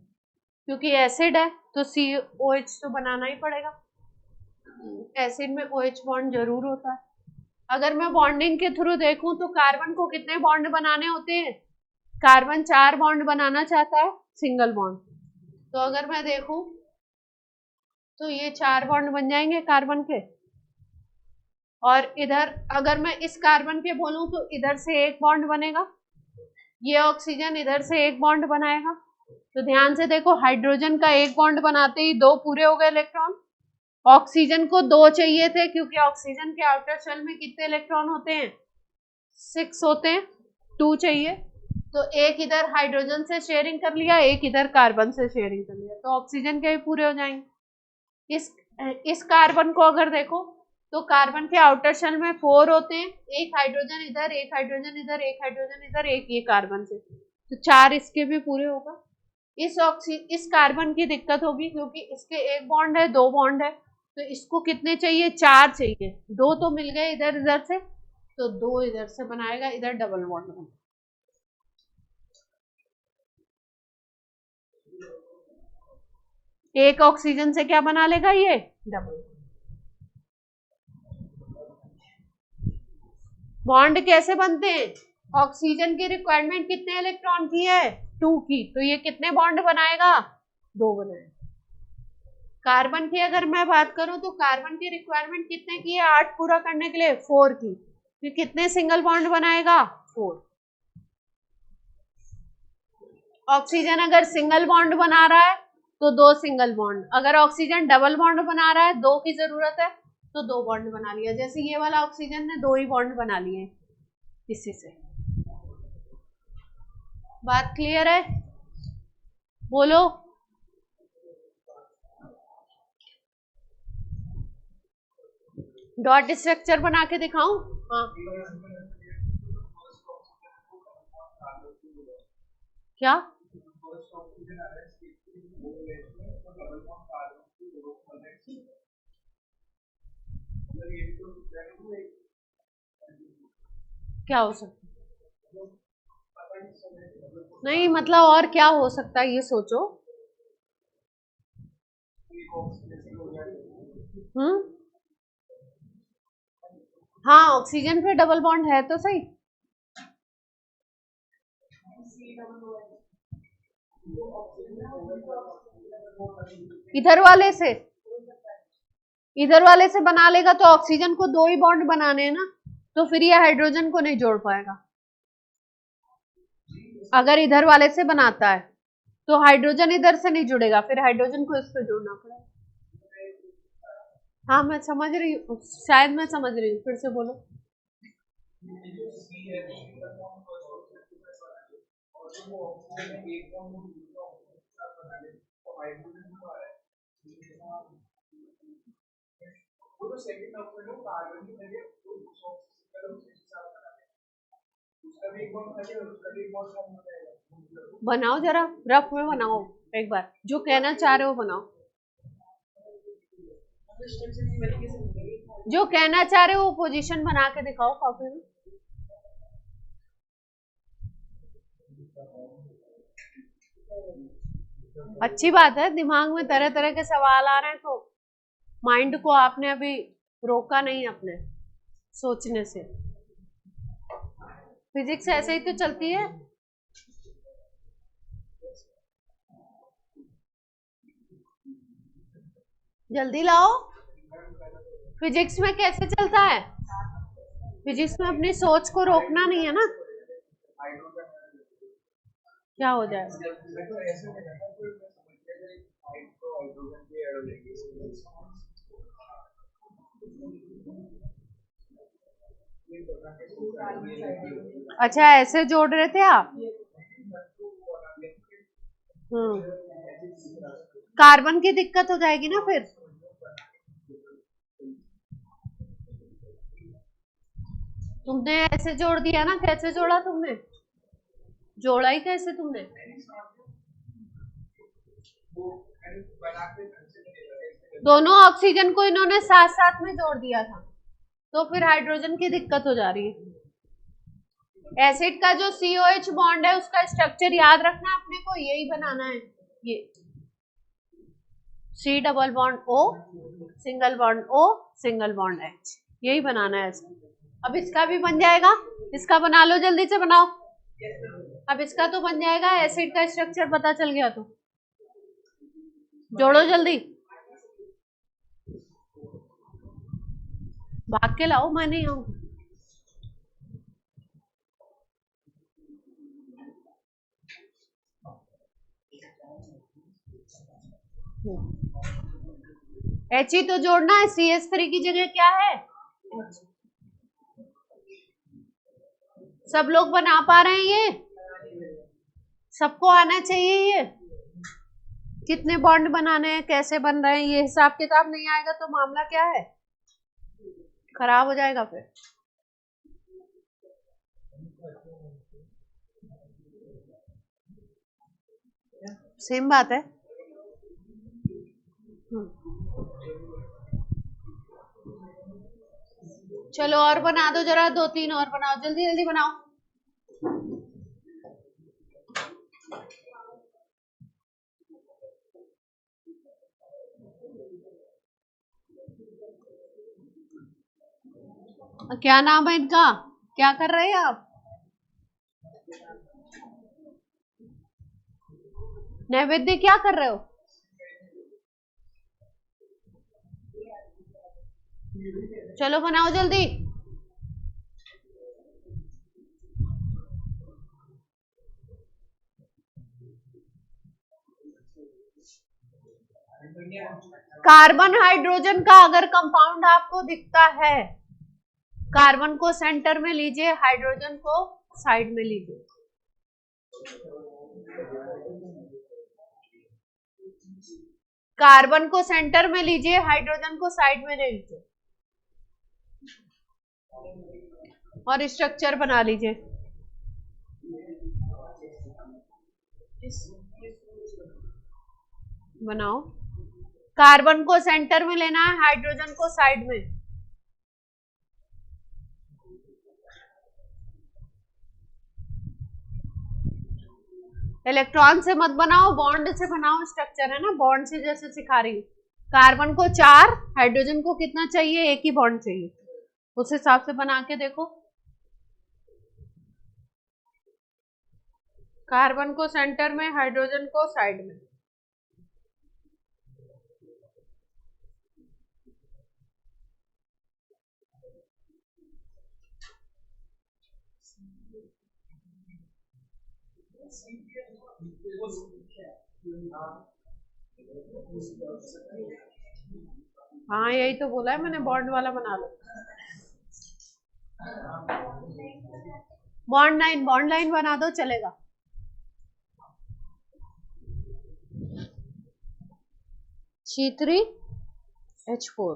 क्योंकि एसिड है तो COH तो बनाना ही पड़ेगा। एसिड में OH बॉन्ड जरूर होता है। अगर मैं बॉन्डिंग के थ्रू देखूं तो कार्बन को कितने बॉन्ड बनाने होते हैं, कार्बन 4 बॉन्ड बनाना चाहता है, सिंगल बॉन्ड। तो अगर मैं देखूं तो ये 4 बॉन्ड बन जाएंगे कार्बन के, और इधर अगर मैं इस कार्बन के बोलूं तो इधर से एक बॉन्ड बनेगा, ये ऑक्सीजन इधर से एक बॉन्ड बनाएगा। तो ध्यान से देखो, हाइड्रोजन का एक बॉन्ड बनाते ही 2 पूरे हो गए इलेक्ट्रॉन। ऑक्सीजन को 2 चाहिए थे, क्योंकि ऑक्सीजन के आउटर शेल में कितने इलेक्ट्रॉन होते हैं, 6 होते हैं, 2 चाहिए। तो एक इधर हाइड्रोजन से शेयरिंग कर लिया, एक इधर कार्बन से शेयरिंग कर लिया, तो ऑक्सीजन के भी पूरे हो जाएंगे। इस कार्बन को अगर देखो तो कार्बन के आउटर शेल में 4 होते हैं, एक हाइड्रोजन इधर, एक हाइड्रोजन इधर, एक हाइड्रोजन इधर, एक ये कार्बन से, तो 4 इसके भी पूरे होगा। इस कार्बन की दिक्कत होगी, क्योंकि इसके एक बॉन्ड है, 2 बॉन्ड है, तो इसको कितने चाहिए, 4 चाहिए। 2 तो मिल गए इधर इधर से, तो 2 इधर से बनाएगा, इधर डबल बॉन्ड बनेगा। एक ऑक्सीजन से क्या बना लेगा, ये डबल बॉन्ड। कैसे बनते हैं, ऑक्सीजन की रिक्वायरमेंट कितने इलेक्ट्रॉन की है, 2 की, तो ये कितने बॉन्ड बनाएगा, 2 बनाएगा। कार्बन की अगर मैं बात करूं तो कार्बन की रिक्वायरमेंट कितने की है, 8 पूरा करने के लिए, 4 की, फिर कितने सिंगल बॉन्ड बनाएगा, 4। ऑक्सीजन अगर सिंगल बॉन्ड बना रहा है तो 2 सिंगल बॉन्ड, अगर ऑक्सीजन डबल बॉन्ड बना रहा है, 2 की जरूरत है, तो 2 बॉन्ड बना लिया। जैसे ये वाला ऑक्सीजन ने 2 ही बॉन्ड बना लिए इसी से। बात क्लियर है, बोलो। डॉट स्ट्रक्चर बना के दिखाऊं, हाँ क्या, क्या हो सकता नहीं, मतलब और क्या हो सकता है ये सोचो। हाँ, ऑक्सीजन पे डबल बॉन्ड है तो सही। इधर वाले से बना लेगा तो ऑक्सीजन को 2 ही बॉन्ड बनाने हैं ना, तो फिर ये हाइड्रोजन को नहीं जोड़ पाएगा। अगर इधर वाले से बनाता है तो हाइड्रोजन इधर से नहीं जुड़ेगा, फिर हाइड्रोजन को इस पे जोड़ना पड़ेगा। हाँ मैं समझ रही हूँ, शायद मैं समझ रही हूँ, फिर से बोलो। बनाओ जरा, रफ में बनाओ एक बार, जो कहना चाह रहे हो बनाओ, जो कहना चाह रहे हो पोजीशन बना के दिखाओ कॉपी में। अच्छी बात है, दिमाग में तरह तरह के सवाल आ रहे हैं तो माइंड को आपने अभी रोका नहीं अपने सोचने से। फिजिक्स ऐसे ही तो चलती है। जल्दी लाओ। फिजिक्स में कैसे चलता है? फिजिक्स में अपनी सोच को रोकना नहीं है ना। क्या हो जाएगा? अच्छा, ऐसे जोड़ रहे थे आप? कार्बन की दिक्कत हो जाएगी ना फिर। तुमने ऐसे जोड़ दिया ना, कैसे जोड़ा तुमने? जोड़ा ही कैसे तुमने? दोनों ऑक्सीजन को इन्होंने साथ साथ में जोड़ दिया था, तो फिर हाइड्रोजन की दिक्कत हो जा रही है। एसिड का जो COH बॉन्ड है उसका स्ट्रक्चर याद रखना अपने को, यही बनाना है। ये C double bond O, single bond O, single bond H, यही बनाना है। अब इसका भी बन जाएगा, इसका बना लो, जल्दी से बनाओ। अब इसका तो बन जाएगा, एसिड का स्ट्रक्चर पता चल गया तो जोड़ो जल्दी, भाग के लाओ, मैं नहीं आऊंगी। He तो जोड़ना है, CH3 की जगह क्या है? सब लोग बना पा रहे हैं ये? सबको आना चाहिए ये। कितने बॉन्ड बनाने हैं, कैसे बन रहे हैं, ये हिसाब किताब नहीं आएगा तो मामला क्या है, खराब हो जाएगा फिर। सेम बात है। चलो और बना दो जरा, 2-3 और बनाओ, जल्दी जल्दी बनाओ। क्या नाम है इनका? क्या कर रहे हैं आप? नैवेद्य क्या कर रहे हो? चलो बनाओ जल्दी। कार्बन हाइड्रोजन का अगर कंपाउंड आपको दिखता है, कार्बन को सेंटर में लीजिए, हाइड्रोजन को साइड में लीजिए। कार्बन को सेंटर में लीजिए, हाइड्रोजन को साइड में ले लीजिए और स्ट्रक्चर बना लीजिए। बनाओ। कार्बन को सेंटर में लेना है, हाइड्रोजन को साइड में। इलेक्ट्रॉन से मत बनाओ, बॉन्ड से बनाओ, स्ट्रक्चर है ना, बॉन्ड से जैसे सिखा रही हूँ। कार्बन को 4, हाइड्रोजन को कितना चाहिए? एक ही बॉन्ड चाहिए, उस हिसाब से बना के देखो। कार्बन को सेंटर में, हाइड्रोजन को साइड में। हाँ यही तो बोला है मैंने, बॉन्ड वाला बना लो। बॉन्ड लाइन बना दो, चलेगा। C3H4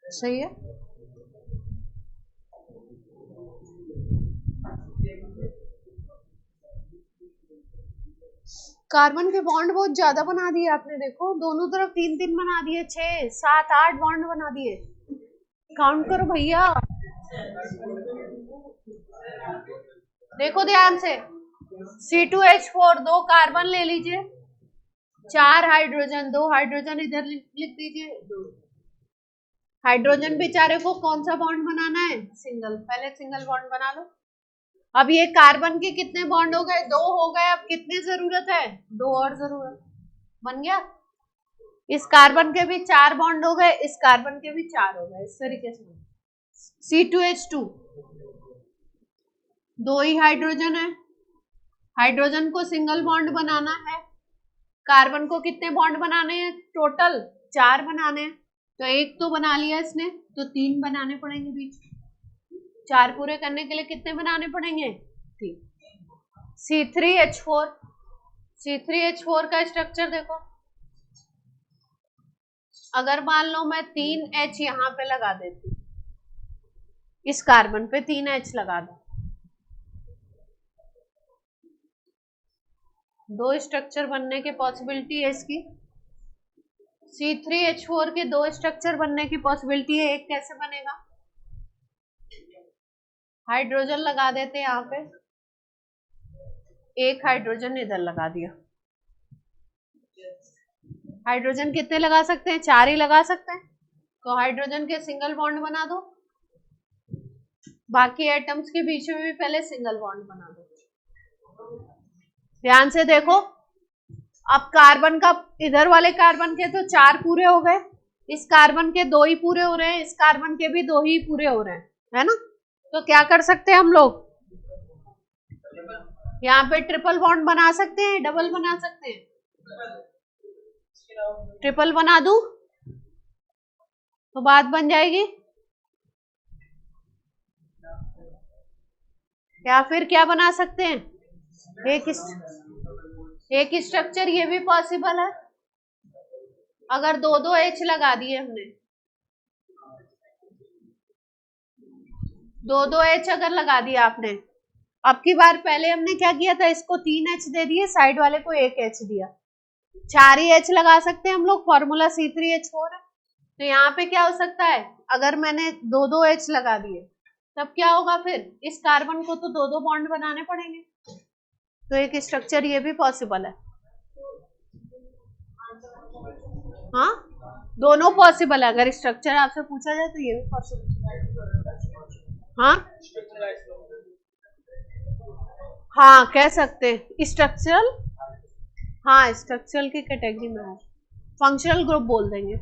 सही है। कार्बन के बॉन्ड बहुत ज्यादा बना दिए आपने, देखो दोनों तरफ 3-3 बना दिए, 6, 7, 8 बॉन्ड बना दिए। काउंट करो भैया, देखो ध्यान से। C2H4 2 कार्बन ले लीजिए, 4 हाइड्रोजन, 2 हाइड्रोजन इधर लिख दीजिए। हाइड्रोजन बेचारे को कौन सा बॉन्ड बनाना है? सिंगल, पहले सिंगल बॉन्ड बना लो। अब ये कार्बन के कितने बॉन्ड हो गए? 2 हो गए। अब कितनी जरूरत है? 2 और जरूरत, बन गया। इस कार्बन के भी 4 बॉन्ड हो गए, इस कार्बन के भी 4 हो गए। इस तरीके से C2H2 2 ही हाइड्रोजन है, हाइड्रोजन को सिंगल बॉन्ड बनाना है। कार्बन को कितने बॉन्ड बनाने हैं? टोटल 4 बनाने हैं, तो 1 तो बना लिया इसने, तो 3 बनाने पड़ेंगे बीच। 4 पूरे करने के लिए कितने बनाने पड़ेंगे? 3। C3H4, C3H4 का स्ट्रक्चर देखो। अगर मान लो मैं 3H यहां पे लगा देती, इस कार्बन पे 3H लगा दो, 2 स्ट्रक्चर बनने की पॉसिबिलिटी है इसकी। C3H4 के 2 स्ट्रक्चर बनने की पॉसिबिलिटी है। एक कैसे बनेगा? हाइड्रोजन लगा देते हैं यहाँ पे, एक हाइड्रोजन इधर लगा दिया। हाइड्रोजन कितने लगा सकते हैं? 4 ही लगा सकते हैं, तो हाइड्रोजन के सिंगल बॉन्ड बना दो, बाकी एटम्स के बीच में भी पहले सिंगल बॉन्ड बना दो। ध्यान से देखो, अब कार्बन का, इधर वाले कार्बन के तो 4 पूरे हो गए, इस कार्बन के 2 ही पूरे हो रहे हैं, इस कार्बन के भी 2 ही पूरे हो रहे हैं, है ना। तो क्या कर सकते हैं हम लोग? यहाँ पे ट्रिपल बॉन्ड बना सकते हैं, डबल बना सकते हैं। ट्रिपल बना दूं तो बात बन जाएगी, या फिर क्या बना सकते हैं? एक स्ट्रक्चर ये भी पॉसिबल है। अगर 2-2 H लगा दिए हमने, 2-2 H अगर लगा दिया आपने, अब की बार पहले हमने क्या किया था? इसको 3H दे दिए, साइड वाले को 1H दिया, 4 ही H लगा सकते हैं हम लोग। फॉर्मूला C3H4 है। तो यहाँ पे क्या हो सकता है? अगर मैंने 2-2 H लगा दिए, तब क्या होगा फिर? इस कार्बन को तो 2-2 बॉन्ड बनाने पड़ेंगे, तो एक स्ट्रक्चर ये भी पॉसिबल है। हाँ, दोनों पॉसिबल है। अगर स्ट्रक्चर आपसे पूछा जाए तो ये भी पॉसिबल है। हाँ हाँ, कह सकते हैं स्ट्रक्चरल, हाँ स्ट्रक्चरल की कैटेगरी में है। फंक्शनल ग्रुप बोल देंगे।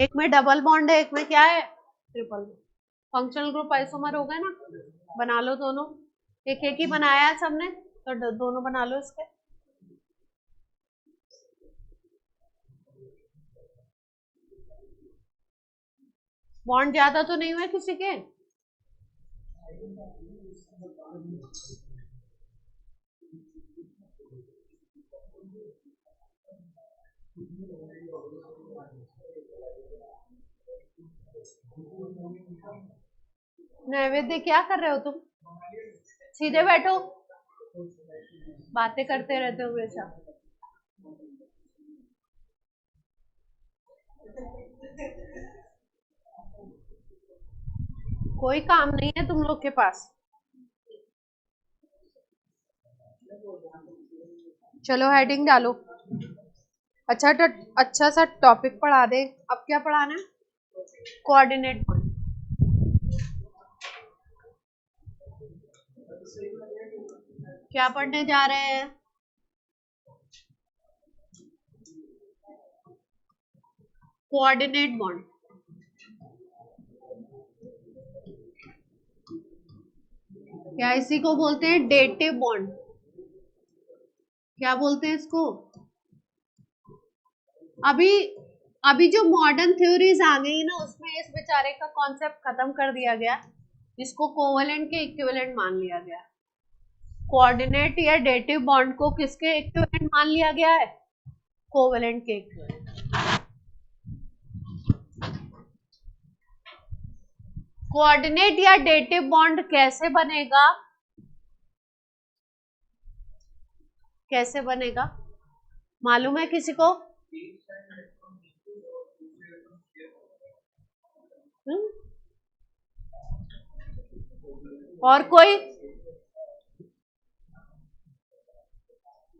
एक में डबल बॉन्ड है, एक में क्या है? ट्रिपल। फंक्शनल ग्रुप आइसोमर हो गए ना, बना लो दोनों। एक एक ही बनाया है सबने, तो दोनों बना लो इसके। बॉन्ड ज्यादा तो नहीं हुए किसी के? नैवेद्य क्या कर रहे हो तुम? सीधे बैठो, बातें करते रहते हो हमेशा। कोई काम नहीं है तुम लोग के पास। चलो हेडिंग डालो। अच्छा सा टॉपिक पढ़ा दे। अब क्या पढ़ाना है? Coordinate bond. क्या पढ़ने जा रहे हैं? Coordinate bond. क्या इसी को बोलते हैं? Dative bond. क्या बोलते हैं इसको? अभी जो मॉडर्न थ्योरीज आ गई ना, उसमें इस बेचारे का कॉन्सेप्ट खत्म कर दिया गया, जिसको कोवेलेंट के इक्विवेलेंट मान लिया गया। कोऑर्डिनेट या डेटिव बॉन्ड को किसके इक्विवेलेंट मान लिया गया है? कोवेलेंट के इक्विवेलेंट। कोऑर्डिनेट या डेटिव बॉन्ड कैसे बनेगा, कैसे बनेगा मालूम है किसी को? और कोई?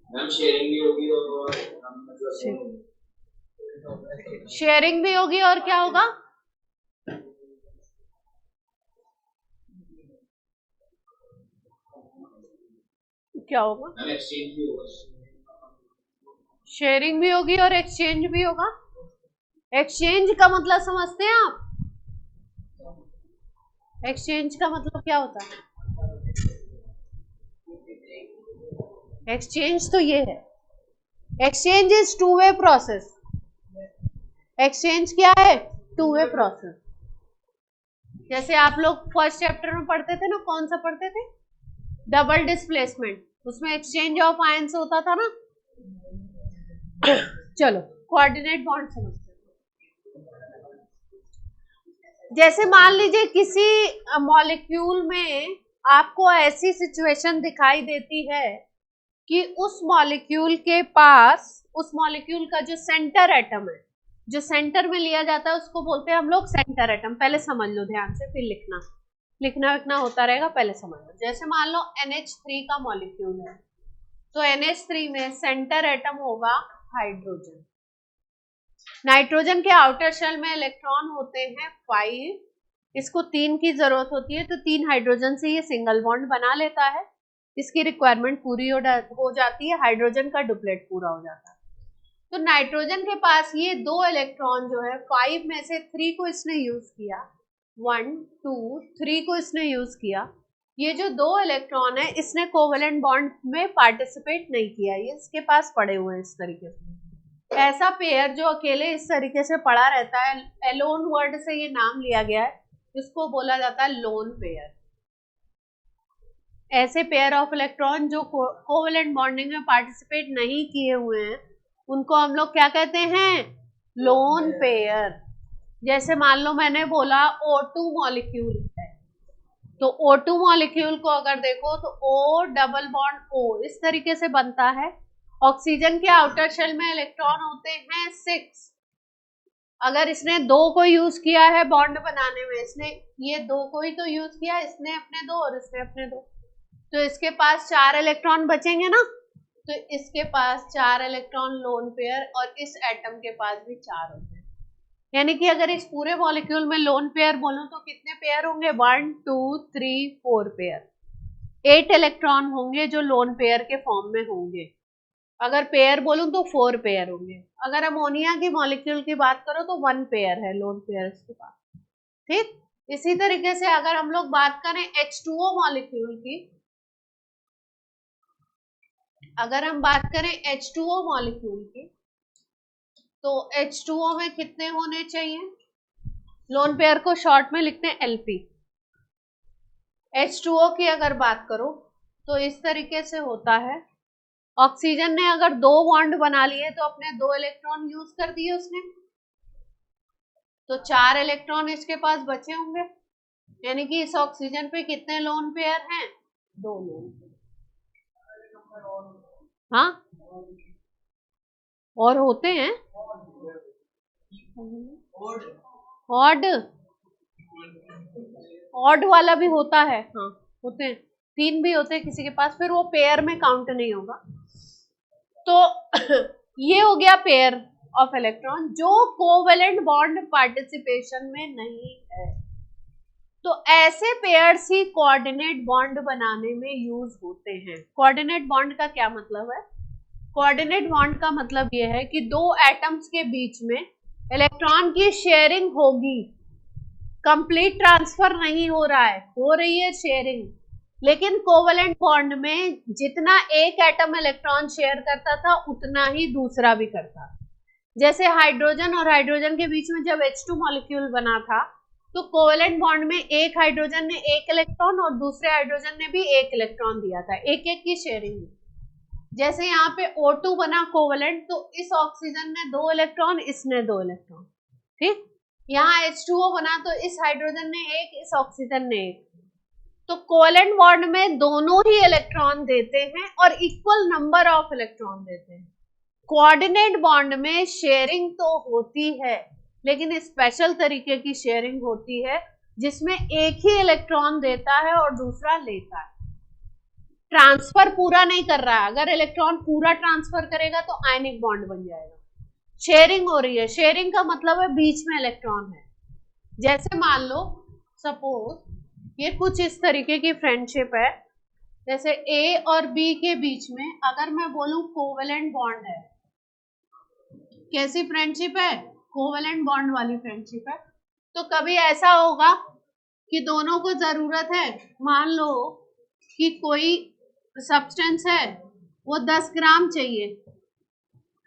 मैम शेयरिंग भी होगी और शेयरिंग भी होगी और क्या होगा? क्या होगा? एक्सचेंज भी होगा। शेयरिंग भी होगी और एक्सचेंज भी होगा। एक्सचेंज का मतलब समझते हैं आप? एक्सचेंज का मतलब क्या होता है? एक्सचेंज तो ये है, exchange is two way process. Exchange क्या है? Two way process. जैसे आप लोग फर्स्ट चैप्टर में पढ़ते थे ना, कौन सा पढ़ते थे? डबल डिस्प्लेसमेंट, उसमें एक्सचेंज ऑफ आयंस होता था ना। चलो कोऑर्डिनेट बॉन्ड समझते हैं। जैसे मान लीजिए किसी मॉलिक्यूल में आपको ऐसी सिचुएशन दिखाई देती है कि उस मॉलिक्यूल के पास, उस मॉलिक्यूल का जो सेंटर एटम है, जो सेंटर में लिया जाता है, उसको बोलते हैं हम लोग सेंटर एटम। पहले समझ लो ध्यान से, फिर लिखना विखना होता रहेगा, पहले समझ लो। जैसे मान लो NH3 का मॉलिक्यूल है, तो NH3 में सेंटर एटम होगा हाइड्रोजन। नाइट्रोजन के आउटर शेल में इलेक्ट्रॉन होते हैं 5, इसको 3 की जरूरत होती है, तो 3 हाइड्रोजन से ये सिंगल बॉन्ड बना लेता है। इसकी रिक्वायरमेंट पूरी हो जाती है, हाइड्रोजन का डुप्लेट पूरा हो जाता है। तो नाइट्रोजन के पास ये 2 इलेक्ट्रॉन जो है, 5 में से 3 को इसने यूज किया, 1 2 3 को इसने यूज किया। ये जो 2 इलेक्ट्रॉन है, इसने कोवेलेंट बॉन्ड में पार्टिसिपेट नहीं किया, ये इसके पास पड़े हुए हैं इस तरीके से। ऐसा पेयर जो अकेले इस तरीके से पड़ा रहता है, एलोन वर्ड से ये नाम लिया गया है, इसको बोला जाता है लोन पेयर। ऐसे पेयर ऑफ इलेक्ट्रॉन जो कोवेलेंट बॉन्डिंग में पार्टिसिपेट नहीं किए हुए हैं, उनको हम लोग क्या कहते हैं? Lone pair. जैसे मान लो मैंने बोला O2 मॉलिक्यूल है, तो O2 मॉलिक्यूल को अगर देखो तो O डबल बॉन्ड O इस तरीके से बनता है। ऑक्सीजन के आउटर शेल में इलेक्ट्रॉन होते हैं 6। अगर इसने 2 को यूज किया है बॉन्ड बनाने में, इसने ये 2 को ही तो यूज किया, इसने अपने 2 और इसने अपने 2, तो इसके पास 4 इलेक्ट्रॉन बचेंगे ना। तो इसके पास 4 इलेक्ट्रॉन लोन पेयर, और इस एटम के पास भी 4 होते हैं। यानी कि अगर इस पूरे मॉलिक्यूल में लोन पेयर बोलूं तो कितने पेयर होंगे? 1 2 3 4 पेयर। 8 इलेक्ट्रॉन होंगे जो लोन पेयर के फॉर्म में होंगे। अगर पेयर बोलूं तो 4 पेयर होंगे। अगर अमोनिया की मॉलिक्यूल की बात करो तो 1 पेयर है लोन पेयर इसके पास। ठीक, इसी तरीके से अगर हम लोग बात करें H2O मॉलिक्यूल की, अगर हम बात करें H2O मॉलिक्यूल की, तो H2O में कितने होने चाहिए? लोन पेयर को शॉर्ट में लिखते हैं LP। H2O की अगर बात करो तो इस तरीके से होता है। ऑक्सीजन ने अगर 2 बॉन्ड बना लिए तो अपने 2 इलेक्ट्रॉन यूज कर दिए उसने, तो 4 इलेक्ट्रॉन इसके पास बचे होंगे। यानी कि इस ऑक्सीजन पे कितने लोन पेयर हैं? 2 लोन पेयर। हाँ, और होते हैं ऑड वाला भी होता है। हाँ होते हैं, 3 भी होते हैं किसी के पास, फिर वो पेयर में काउंट नहीं होगा। तो ये हो गया पेयर ऑफ इलेक्ट्रॉन जो कोवेलेंट बॉन्ड पार्टिसिपेशन में नहीं है। तो ऐसे पेयर्स ही कोऑर्डिनेट बॉन्ड बनाने में यूज होते हैं। कोऑर्डिनेट बॉन्ड का क्या मतलब है? कोऑर्डिनेट बॉन्ड का मतलब यह है कि 2 एटम्स के बीच में इलेक्ट्रॉन की शेयरिंग होगी। कंप्लीट ट्रांसफर नहीं हो रहा है, हो रही है शेयरिंग, लेकिन कोवेलेंट बॉन्ड में जितना एक एटम इलेक्ट्रॉन शेयर करता था उतना ही दूसरा भी करता। जैसे हाइड्रोजन और हाइड्रोजन के बीच में जब H2 मॉलिक्यूल बना था, तो कोवेलेंट बॉन्ड में एक हाइड्रोजन ने 1 इलेक्ट्रॉन और दूसरे हाइड्रोजन ने भी 1 इलेक्ट्रॉन दिया था, एक एक की शेयरिंग। जैसे यहाँ पे O2 बना कोवेलेंट, तो इस ऑक्सीजन ने 2 इलेक्ट्रॉन, इसने 2 इलेक्ट्रॉन, ठीक। यहाँ H2O बना तो इस हाइड्रोजन ने 1, इस ऑक्सीजन ने 1। तो कोवेलेंट बॉन्ड में दोनों ही इलेक्ट्रॉन देते हैं और इक्वल नंबर ऑफ इलेक्ट्रॉन देते हैं। कोऑर्डिनेट बॉन्ड में शेयरिंग तो होती है, लेकिन स्पेशल तरीके की शेयरिंग होती है जिसमें एक ही इलेक्ट्रॉन देता है और दूसरा लेता है। ट्रांसफर पूरा नहीं कर रहा है, अगर इलेक्ट्रॉन पूरा ट्रांसफर करेगा तो आयनिक बॉन्ड बन जाएगा। शेयरिंग हो रही है, शेयरिंग का मतलब है बीच में इलेक्ट्रॉन है। जैसे मान लो सपोज ये कुछ इस तरीके की फ्रेंडशिप है, जैसे ए और बी के बीच में अगर मैं बोलूं कोवेलेंट बॉन्ड है, कैसी फ्रेंडशिप है, कोवेलेंट बॉन्ड वाली फ्रेंडशिप है। तो कभी ऐसा होगा कि दोनों को जरूरत है, मान लो कि कोई सब्सटेंस है वो 10 ग्राम चाहिए,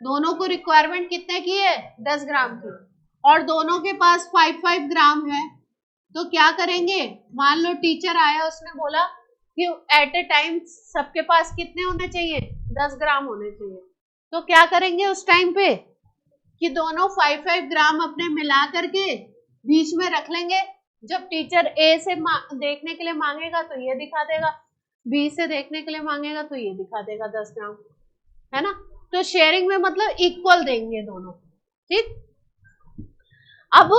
दोनों को रिक्वायरमेंट कितने की है, 10 ग्राम की, और दोनों के पास 5 ग्राम है। तो क्या करेंगे, मान लो टीचर आया, उसने बोला कि एट ए टाइम सबके पास कितने होने चाहिए, 10 ग्राम होने चाहिए। तो क्या करेंगे उस टाइम पे कि दोनों 5 ग्राम अपने मिला करके बीच में रख लेंगे। जब टीचर ए से देखने के लिए मांगेगा तो ये दिखा देगा, बी से देखने के लिए मांगेगा तो ये दिखा देगा 10 ग्राम, है ना। तो शेयरिंग में मतलब इक्वल देंगे दोनों, ठीक। अब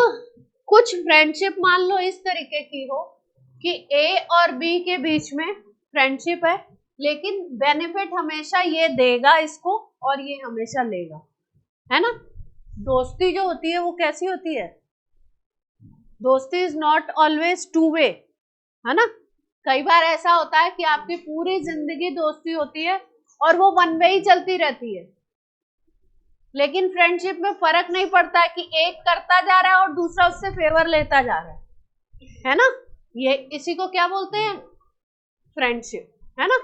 कुछ फ्रेंडशिप मान लो इस तरीके की हो कि ए और बी के बीच में फ्रेंडशिप है, लेकिन बेनिफिट हमेशा ये देगा इसको और ये हमेशा लेगा, है ना। दोस्ती जो होती है वो कैसी होती है, दोस्ती is not always two way, है ना। कई बार ऐसा होता है कि आपकी पूरी जिंदगी दोस्ती होती है और वो वन वे ही चलती रहती है, लेकिन फ्रेंडशिप में फर्क नहीं पड़ता है कि एक करता जा रहा है और दूसरा उससे फेवर लेता जा रहा है ना। ये इसी को क्या बोलते हैं, फ्रेंडशिप, है ना।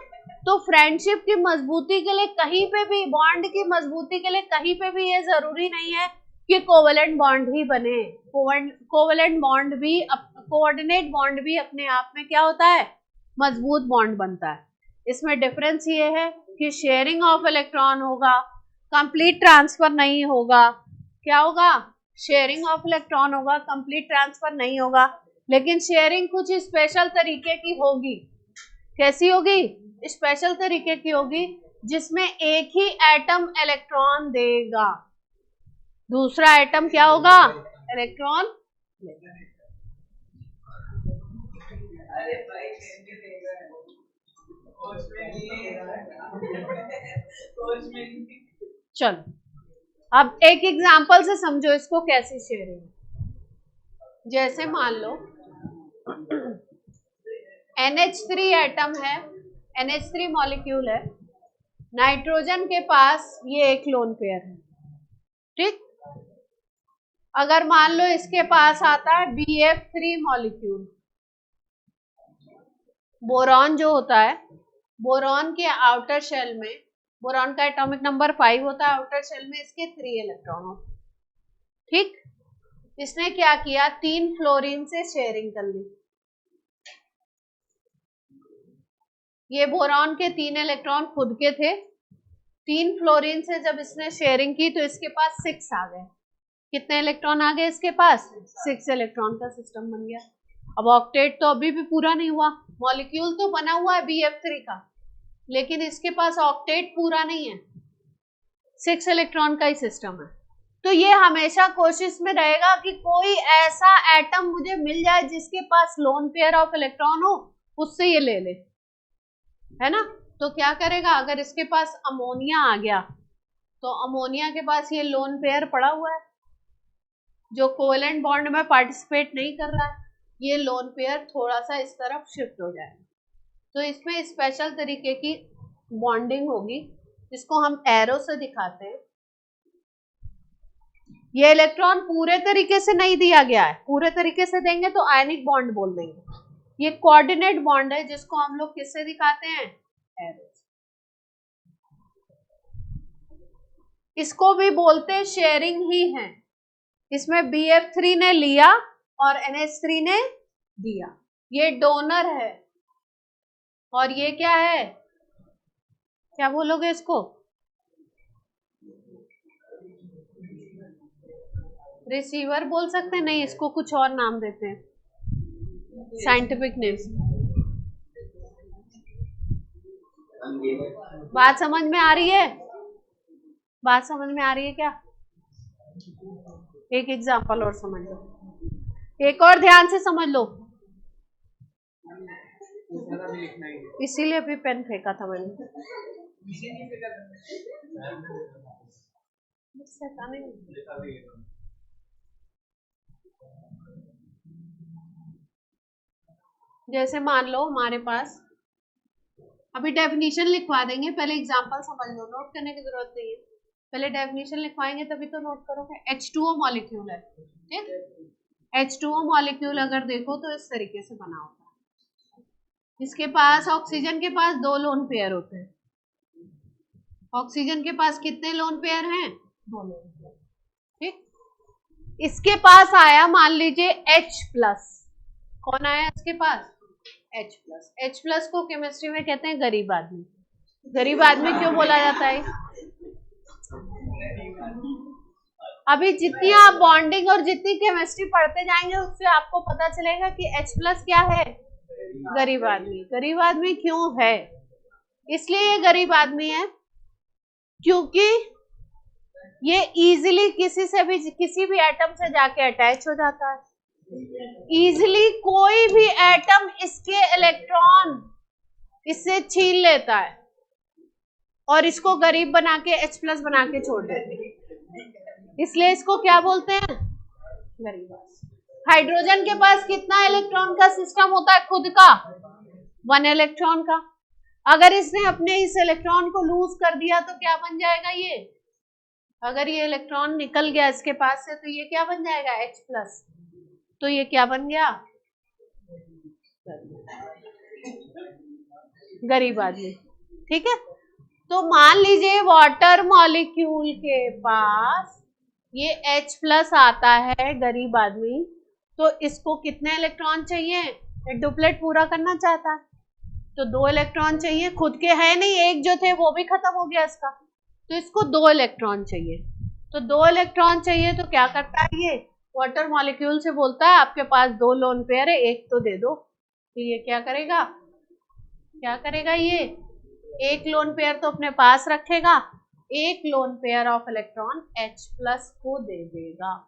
तो फ्रेंडशिप की मजबूती के लिए कहीं पे भी, बॉन्ड की मजबूती के लिए कहीं पे भी ये जरूरी नहीं है कि कोवेलेंट बॉन्ड ही बने। कोवेलेंट बॉन्ड भी, कोऑर्डिनेट बॉन्ड भी अपने आप में क्या होता है, मजबूत बॉन्ड बनता है। इसमें डिफरेंस ये है कि शेयरिंग ऑफ इलेक्ट्रॉन होगा, कंप्लीट ट्रांसफर नहीं होगा। क्या होगा, शेयरिंग ऑफ इलेक्ट्रॉन होगा, कंप्लीट ट्रांसफर नहीं होगा, लेकिन शेयरिंग कुछ स्पेशल तरीके की होगी। कैसी होगी, स्पेशल तरीके की होगी, जिसमें एक ही एटम इलेक्ट्रॉन देगा, दूसरा एटम क्या होगा, इलेक्ट्रॉन लेगा। चलो अब एक एग्जांपल से समझो इसको कैसी शेयरिंग। जैसे मान लो NH3 एटम है, NH3 मॉलिक्यूल है, नाइट्रोजन के पास ये एक लोन पेयर है, ठीक। अगर मान लो इसके पास आता है BF3 मॉलिक्यूल, बोरॉन जो होता है, बोरॉन के आउटर शेल में, बोरॉन का एटॉमिक नंबर 5 होता है, आउटर शेल में इसके 3 इलेक्ट्रॉन होते, ठीक। इसने क्या किया, 3 फ्लोरीन से शेयरिंग कर ली। ये बोरॉन के 3 इलेक्ट्रॉन खुद के थे, 3 फ्लोरीन से जब इसने शेयरिंग की तो इसके पास 6 आ गए। कितने इलेक्ट्रॉन आ गए इसके पास, 6 इलेक्ट्रॉन का सिस्टम बन गया। अब ऑक्टेट तो अभी भी पूरा नहीं हुआ, मॉलिक्यूल तो बना हुआ है BF3 का, लेकिन इसके पास ऑक्टेट पूरा नहीं है, 6 इलेक्ट्रॉन का ही सिस्टम है। तो ये हमेशा कोशिश में रहेगा कि कोई ऐसा एटम मुझे मिल जाए जिसके पास लोन पेयर ऑफ इलेक्ट्रॉन हो, उससे ये ले ले, है ना। तो क्या करेगा, अगर इसके पास अमोनिया आ गया तो अमोनिया के पास ये लोन पेयर पड़ा हुआ है जो कोवेलेंट बॉन्ड में पार्टिसिपेट नहीं कर रहा है, ये लोन पेयर थोड़ा सा इस तरफ शिफ्ट हो जाएगा। तो इसमें स्पेशल तरीके की बॉन्डिंग होगी, जिसको हम एरो से दिखाते हैं। ये इलेक्ट्रॉन पूरे तरीके से नहीं दिया गया है, पूरे तरीके से देंगे तो आयनिक बॉन्ड बोल देंगे। ये कोऑर्डिनेट बॉन्ड है जिसको हम लोग किससे दिखाते हैं, एरो। इसको भी बोलते हैं शेयरिंग ही है। इसमें BF3 ने लिया और NH3 ने दिया, ये डोनर है और ये क्या है, क्या बोलोगे इसको? रिसीवर बोल सकते हैं? नहीं, इसको कुछ और नाम देते हैं, साइंटिफिक नेम्स। बात समझ में आ रही है? बात समझ में आ रही है क्या? एक एग्जांपल और समझ लो, एक और ध्यान से समझ लो, इसीलिए अभी पेन फेंका था मैंने। जैसे मान लो हमारे पास, अभी डेफिनेशन लिखवा देंगे, पहले एग्जांपल समझ लो, नोट करने की जरूरत नहीं है, पहले डेफिनेशन लिखवाएंगे तभी तो नोट करोगे। H2O मॉलिक्यूल है, ठीक? H2O मॉलिक्यूल अगर देखो तो इस तरीके से बना होता है, इसके पास ऑक्सीजन के पास 2 लोन पेयर होते हैं। ऑक्सीजन के पास कितने लोन पेयर हैं? 2 लोन पेयर, ठीक। इसके पास आया मान लीजिए H+, कौन आया इसके पास? H+। H+ को केमिस्ट्री में कहते हैं गरीब आदमी। गरीब आदमी क्यों बोला जाता है? अभी जितनी आप बॉन्डिंग और जितनी केमिस्ट्री पढ़ते जाएंगे उससे आपको पता चलेगा कि H+ क्या है? गरीब आदमी। गरीब आदमी क्यों है? इसलिए ये गरीब आदमी है क्योंकि ये इजीली किसी भी एटम से जाके अटैच हो जाता है। इजीली कोई भी एटम इसके इलेक्ट्रॉन इससे छीन लेता है और इसको गरीब बना के H+ बना के छोड़ देते हैं, इसलिए इसको क्या बोलते हैं? गरीब आदमी। हाइड्रोजन के पास कितना इलेक्ट्रॉन का सिस्टम होता है खुद का? 1 इलेक्ट्रॉन का। अगर इसने अपने इस इलेक्ट्रॉन को लूज कर दिया तो क्या बन जाएगा ये? अगर ये इलेक्ट्रॉन निकल गया इसके पास से तो ये क्या बन जाएगा? H+। तो ये क्या बन गया? गरीब आदमी, ठीक है। तो मान लीजिए वाटर मॉलिक्यूल के पास ये H+ आता है, गरीब आदमी, तो इसको कितने इलेक्ट्रॉन चाहिए? डुप्लेट पूरा करना चाहता है तो 2 इलेक्ट्रॉन चाहिए। खुद के है नहीं, एक जो थे वो भी खत्म हो गया इसका, तो इसको 2 इलेक्ट्रॉन चाहिए। तो 2 इलेक्ट्रॉन चाहिए तो क्या करता है ये? वाटर मॉलिक्यूल से बोलता है आपके पास 2 लोन पेयर है, एक तो दे दो। तो ये क्या करेगा? क्या करेगा ये? एक लोन पेयर तो अपने पास रखेगा, एक lone pair of electron H+ को दे देगा।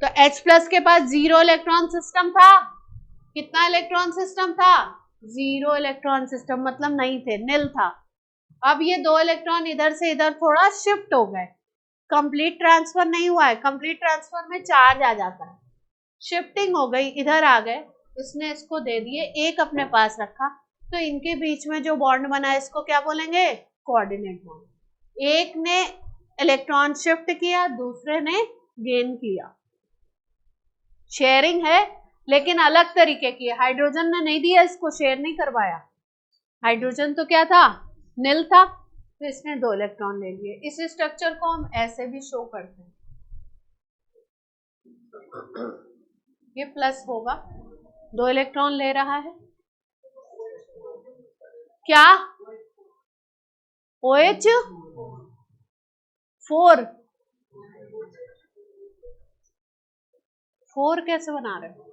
तो H+ के पास 0 इलेक्ट्रॉन सिस्टम था। कितना इलेक्ट्रॉन सिस्टम था? 0 इलेक्ट्रॉन सिस्टम, मतलब नहीं थे, नील था। अब ये 2 इलेक्ट्रॉन इधर से इधर थोड़ा शिफ्ट हो गए, कंप्लीट ट्रांसफर नहीं हुआ है। कंप्लीट ट्रांसफर में चार्ज आ जाता है, शिफ्टिंग हो गई, इधर आ गए, इसने इसको दे दिए, एक अपने पास रखा, तो इनके बीच में जो बॉन्ड बना है इसको क्या बोलेंगे? Coordinate bond. एक ने इलेक्ट्रॉन शिफ्ट किया, दूसरे ने गेन किया। शेयरिंग है लेकिन अलग तरीके की है। हाइड्रोजन ने नहीं दिया, इसको शेयर नहीं करवाया। हाइड्रोजन तो क्या था? नील था, तो इसने 2 इलेक्ट्रॉन ले लिए। इस स्ट्रक्चर को हम ऐसे भी शो करते हैं, ये प्लस होगा, 2 इलेक्ट्रॉन ले रहा है। क्या? OH4 4 कैसे बना रहे हो?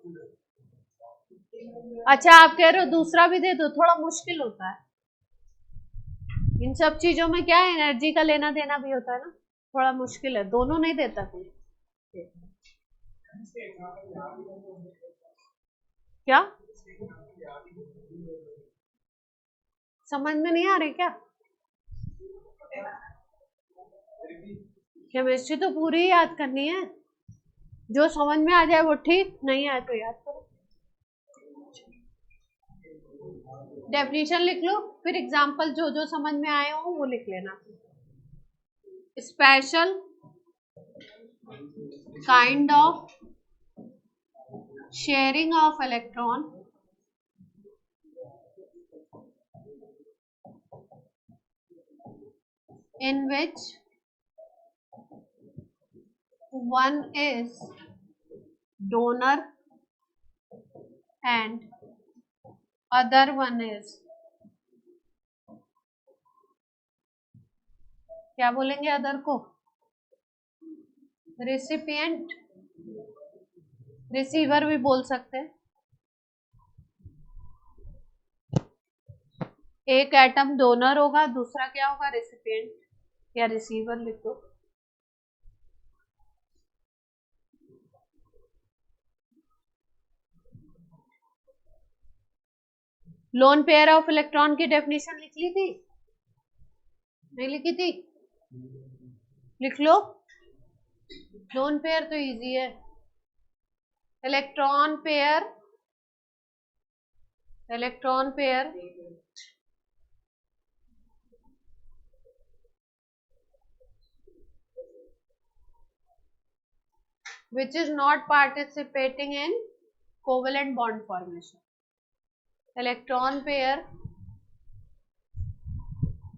अच्छा, आप कह रहे हो दूसरा भी दे दो, थोड़ा मुश्किल होता है। इन सब चीजों में क्या है, एनर्जी का लेना देना भी होता है ना, थोड़ा मुश्किल है, दोनों नहीं देता कोई। क्या समझ में नहीं आ रही क्या? केमिस्ट्री तो पूरी याद करनी है, जो समझ में आ जाए वो ठीक, नहीं आए तो याद करो। डेफिनेशन लिख लो, फिर एग्जांपल जो जो समझ में आए हो वो लिख लेना। Special kind of sharing of electron in which one is donor and other one is क्या बोलेंगे अदर को? रेसिपिएंट, रिसीवर भी बोल सकते हैं। एक एटम डोनर होगा, दूसरा क्या होगा? रेसिपिएंट या रिसीवर लिख दो। लोन पेयर ऑफ इलेक्ट्रॉन की डेफिनेशन लिख ली थी? नहीं लिखी थी? लिख लो। लोन पेयर तो इजी है। Electron pair which is not participating in covalent bond formation. Electron pair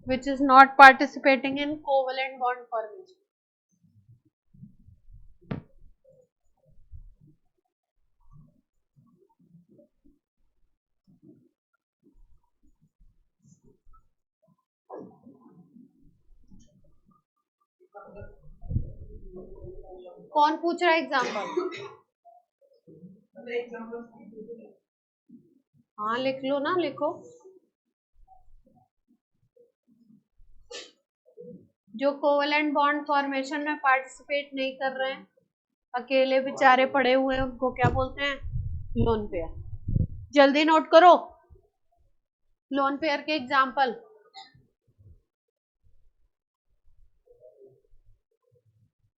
which is not participating in covalent bond formation. कौन पूछ रहा है एग्जाम्पल? हाँ लिख लो ना, लिखो। जो कोवेलेंट बॉन्ड फॉर्मेशन में पार्टिसिपेट नहीं कर रहे हैं, अकेले बेचारे पड़े हुए हैं, उनको क्या बोलते हैं? Lone pair. जल्दी नोट करो लोन पेयर के एग्जाम्पल।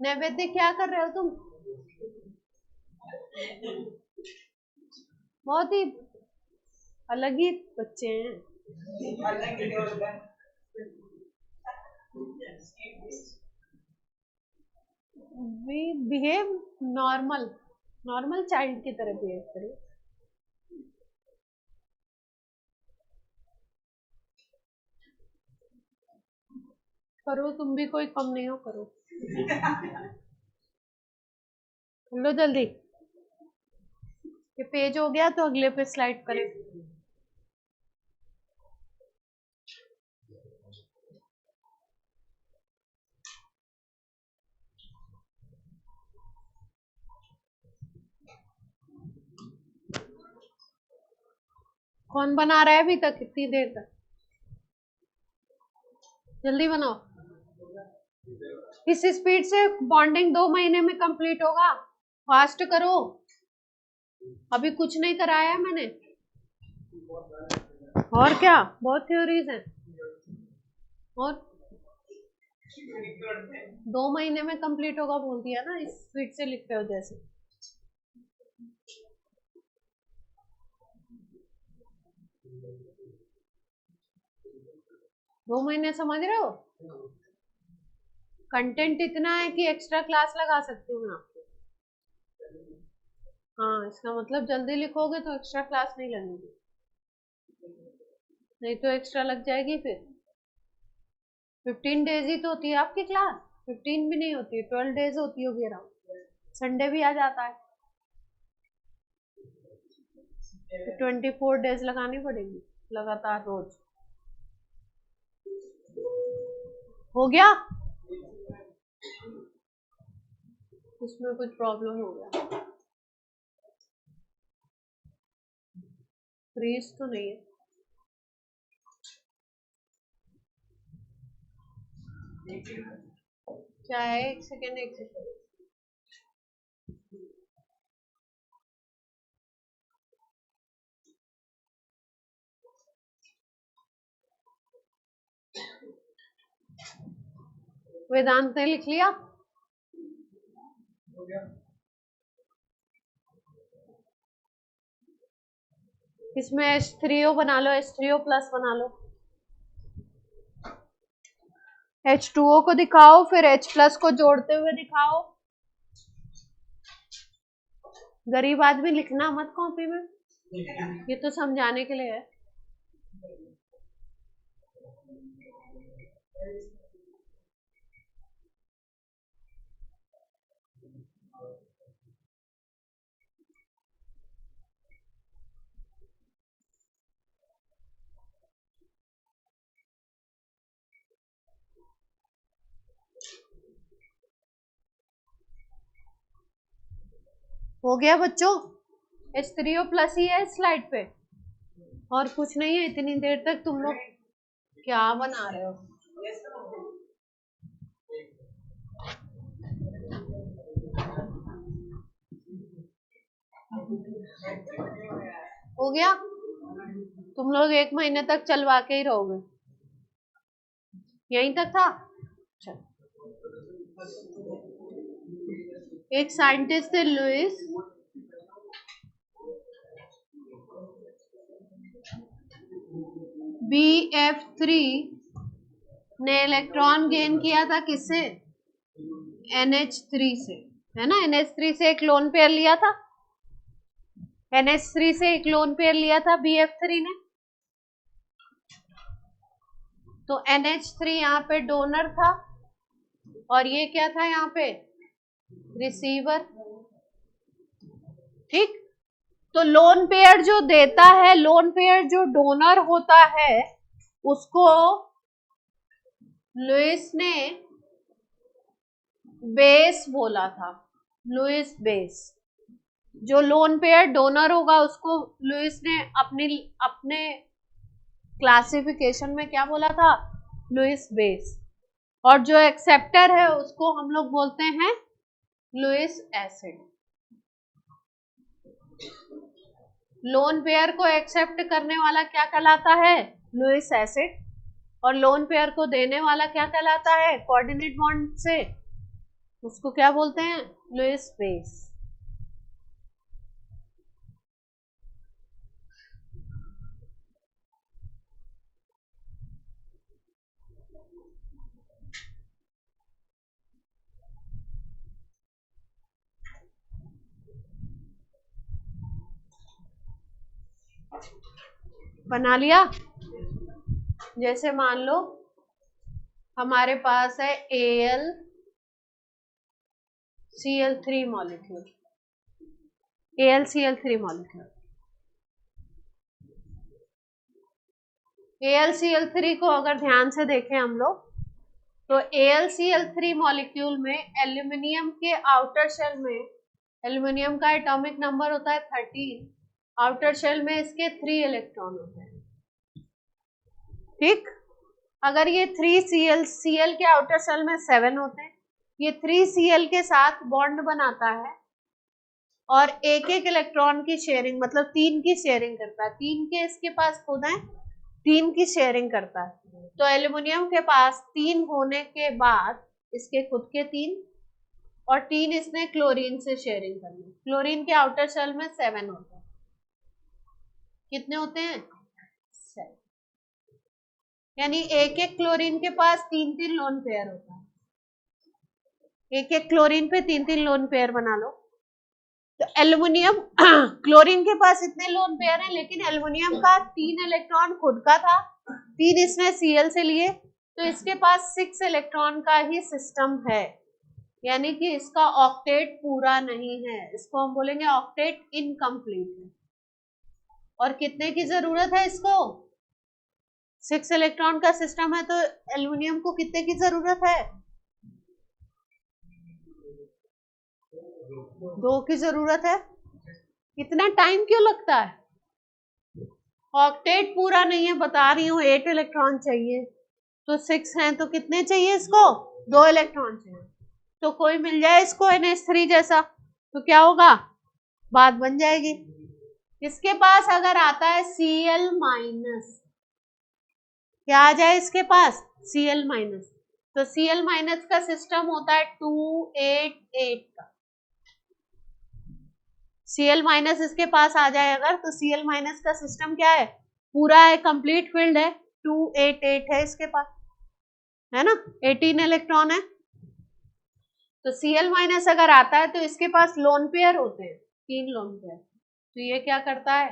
नैवेद्य क्या कर रहे हो तुम? बहुत ही अलग ही बच्चे हैं। वी बिहेव नॉर्मल चाइल्ड की तरह बिहेव करो। करो, तुम भी कोई कम नहीं हो, करो। लो जल्दी, ये पेज हो गया तो अगले पे स्लाइड करें। कौन बना रहा है अभी तक इतनी देर तक? जल्दी बनाओ। इस स्पीड से बॉन्डिंग 2 महीने में कंप्लीट होगा। फास्ट करो, अभी कुछ नहीं कराया मैंने। और क्या, बहुत थ्योरीज हैं। और 2 महीने में कंप्लीट होगा बोल दिया ना, इस स्पीड से लिखते हो जैसे। दो महीने समझ रहे हो? कंटेंट इतना है कि एक्स्ट्रा क्लास लगा सकती हूँ मैं आपको। हाँ, इसका मतलब जल्दी लिखोगे तो एक्स्ट्रा क्लास नहीं लगेगी, नहीं तो एक्स्ट्रा लग जाएगी फिर। 15 डेज ही तो होती है आपकी क्लास, 15 भी नहीं होती है, 12 डेज होती होगी अराउंड। संडे भी आ जाता है तो 24 डेज लगानी पड़ेगी लगातार रोज। हो गया? इसमें कुछ प्रॉब्लम हो गया? फ्रीज तो नहीं है? क्या है? एक सेकेंड। वेदांत ने लिख लिया? इसमें H3O बना लो, H3O प्लस बना लो। H2O को दिखाओ, फिर H प्लस को जोड़ते हुए दिखाओ। गरीब आदमी लिखना मत कॉपी में, ये तो समझाने के लिए है। हो गया बच्चों? H3O प्लस ही है स्लाइड पे, और कुछ नहीं है। इतनी देर तक तुम लोग क्या बना रहे हो? हो गया? तुम लोग 1 महीने तक चलवा के ही रहोगे? यहीं तक था? चल। एक साइंटिस्ट थे लुइस BF3 ने इलेक्ट्रॉन गेन किया था किससे? NH3 से, है ना? NH3 से एक लोन पेयर लिया था, NH3 से एक लोन पेयर लिया था BF3 ने। तो NH3 यहाँ पे डोनर था और ये क्या था यहाँ पे? रिसीवर। ठीक। तो लोन पेयर जो देता है, लोन पेयर जो डोनर होता है, उसको लुइस ने बेस बोला था, लुइस बेस। जो लोन पेयर डोनर होगा उसको लुइस ने अपने क्लासिफिकेशन में क्या बोला था? Lewis base. और जो एक्सेप्टर है उसको हम लोग बोलते हैं लुइस एसिड। लोन पेयर को एक्सेप्ट करने वाला क्या कहलाता है? Lewis acid. और लोन पेयर को देने वाला क्या कहलाता है? कोऑर्डिनेट बॉन्ड से, उसको क्या बोलते हैं? Lewis base. बना लिया? जैसे मान लो हमारे पास है AlCl3 molecule, AlCl3 molecule. AlCl3 को अगर ध्यान से देखें हम लोग, तो AlCl3 मॉलिक्यूल में एल्यूमिनियम के आउटर शेल में, एल्यूमिनियम का एटॉमिक नंबर होता है 13, आउटर शेल में इसके 3 इलेक्ट्रॉन होते हैं। ठीक। अगर ये 3Cl के आउटर शेल में 7 होते हैं, ये 3Cl के साथ बॉन्ड बनाता है और एक एक इलेक्ट्रॉन की शेयरिंग, मतलब 3 की शेयरिंग करता है। 3 के इसके पास खुद है, 3 की शेयरिंग करता है। तो एल्यूमिनियम के पास 3 होने के बाद इसके खुद के 3 और 3 इसने क्लोरीन से शेयरिंग करनी। क्लोरीन के आउटर शेल में 7 होते हैं। कितने होते हैं? 7। यानी एक एक क्लोरीन के पास 3-3 लोन पेयर होता है। एक एक क्लोरीन पे 3-3 लोन पेयर बना लो। तो एल्युमिनियम क्लोरीन के पास इतने लोन पेयर हैं, लेकिन एल्युमिनियम का 3 इलेक्ट्रॉन खुद का था, 3 इसने Cl से लिए, तो इसके पास 6 इलेक्ट्रॉन का ही सिस्टम है। यानी कि इसका ऑक्टेट पूरा नहीं है, इसको हम बोलेंगे ऑक्टेट इनकम्प्लीट है। और कितने की जरूरत है इसको? 6 इलेक्ट्रॉन का सिस्टम है, तो एल्युमिनियम को कितने की जरूरत है? 2 की जरूरत है। इतना टाइम क्यों लगता है? ऑक्टेट पूरा नहीं है, बता रही हूँ, 8 इलेक्ट्रॉन चाहिए, तो 6 हैं, तो कितने चाहिए इसको? 2 इलेक्ट्रॉन चाहिए। तो कोई मिल जाए इसको NH3 जैसा, तो क्या होगा? बात बन जाएगी। इसके पास अगर आता है Cl माइनस, क्या आ जाए इसके पास? Cl minus. तो Cl माइनस का सिस्टम होता है 288 का। Cl माइनस इसके पास आ जाए अगर, तो Cl माइनस का सिस्टम क्या है? पूरा है, कंप्लीट फील्ड है, 288 है इसके पास, है ना? 18 इलेक्ट्रॉन है। तो Cl माइनस अगर आता है तो इसके पास लोन पेयर होते हैं, 3 लोन पेयर। तो ये क्या करता है?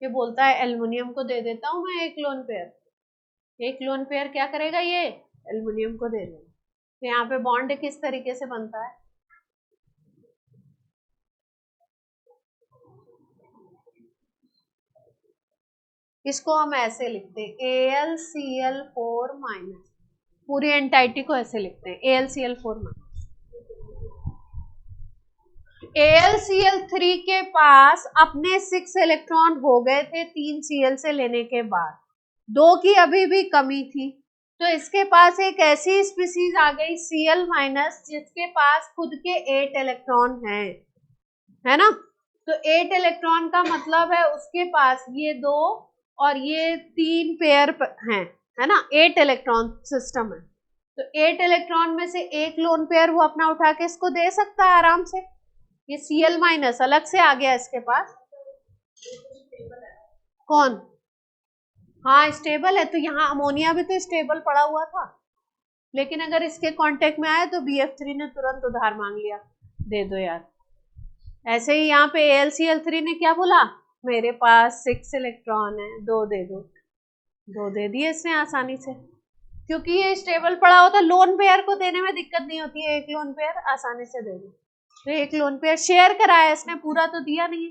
ये बोलता है एल्युमिनियम को दे देता हूं मैं एक लोन पेयर। एक लोन पेयर क्या करेगा? ये एल्युमिनियम को दे देगा। तो यहाँ पे बॉन्ड किस तरीके से बनता है? इसको हम ऐसे लिखते हैं AlCl4 माइनस, पूरी एंटाइटी को ऐसे लिखते हैं AlCl4 माइनस। AlCl3 के पास अपने 6 इलेक्ट्रॉन हो गए थे 3 Cl से लेने के बाद, 2 की अभी भी कमी थी, तो इसके पास एक ऐसी स्पीसीज आ गई Cl माइनस जिसके पास खुद के 8 इलेक्ट्रॉन हैं, है ना। तो 8 इलेक्ट्रॉन का मतलब है उसके पास ये 2 और ये 3 पेयर हैं, है ना, 8 इलेक्ट्रॉन सिस्टम है। तो 8 इलेक्ट्रॉन में से एक लोन पेयर वो अपना उठा के इसको दे सकता है आराम से। ये Cl माइनस अलग से आ गया इसके पास। कौन? हाँ स्टेबल है, तो यहाँ अमोनिया भी तो स्टेबल पड़ा हुआ था, लेकिन अगर इसके कांटेक्ट में आया तो BF3 ने तुरंत उधार मांग लिया, दे दो यार। ऐसे ही यहाँ पे AlCl3 ने क्या बोला, मेरे पास 6 इलेक्ट्रॉन है, 2 दे दो, 2 दे दिए इसने आसानी से, क्योंकि ये स्टेबल पड़ा होता। लोन पेयर को देने में दिक्कत नहीं होती है, एक लोन पेयर आसानी से दे दो। तो एक लोन पेयर शेयर कराया इसने, पूरा तो दिया नहीं,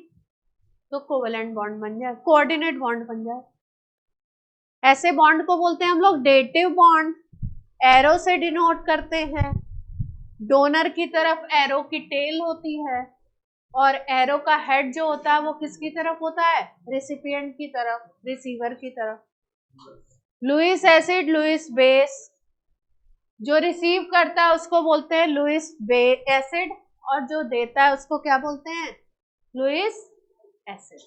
तो कोवेलेंट बॉन्ड बन जाए, कोऑर्डिनेट बॉन्ड बन जाए। ऐसे बॉन्ड को बोलते हैं हम लोग डेटिव बॉन्ड, एरो से डिनोट करते हैं। डोनर की तरफ एरो की टेल होती है और एरो का हेड जो होता है वो किसकी तरफ होता है, रेसिपिएंट की तरफ, रिसीवर की तरफ। लुईस एसिड, लुईस बेस, जो रिसीव करता है उसको बोलते हैं लुईस एसिड, और जो देता है उसको क्या बोलते हैं, लुईस एसिड।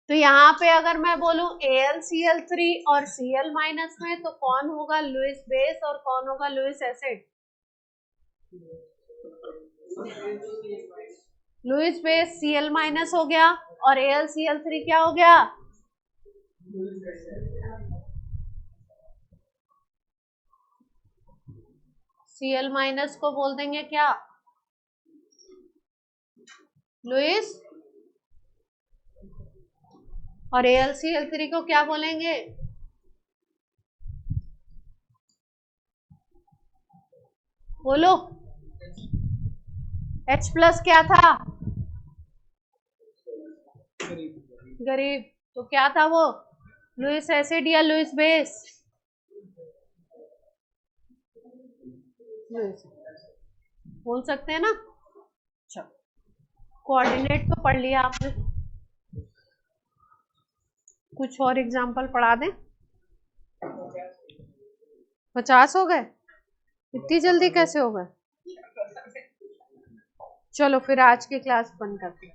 तो यहाँ पे अगर मैं बोलूं AlCl3 और Cl माइनस में, तो कौन होगा लुईस बेस और कौन होगा Lewis acid? Lewis base Cl minus हो गया और AlCl3 क्या हो गया, Cl माइनस को बोल देंगे क्या, लुईस, और AlCl3 को क्या बोलेंगे, बोलो। H प्लस क्या था, गरीब, तो क्या था वो, लुईस एसिड या लुईस बेस, बोल सकते हैं ना। चलो कोऑर्डिनेट तो पढ़ लिया आपने, कुछ और एग्जांपल पढ़ा दें। 50 हो गए, इतनी जल्दी कैसे हो गए। चलो फिर आज की क्लास बंद करते हैं।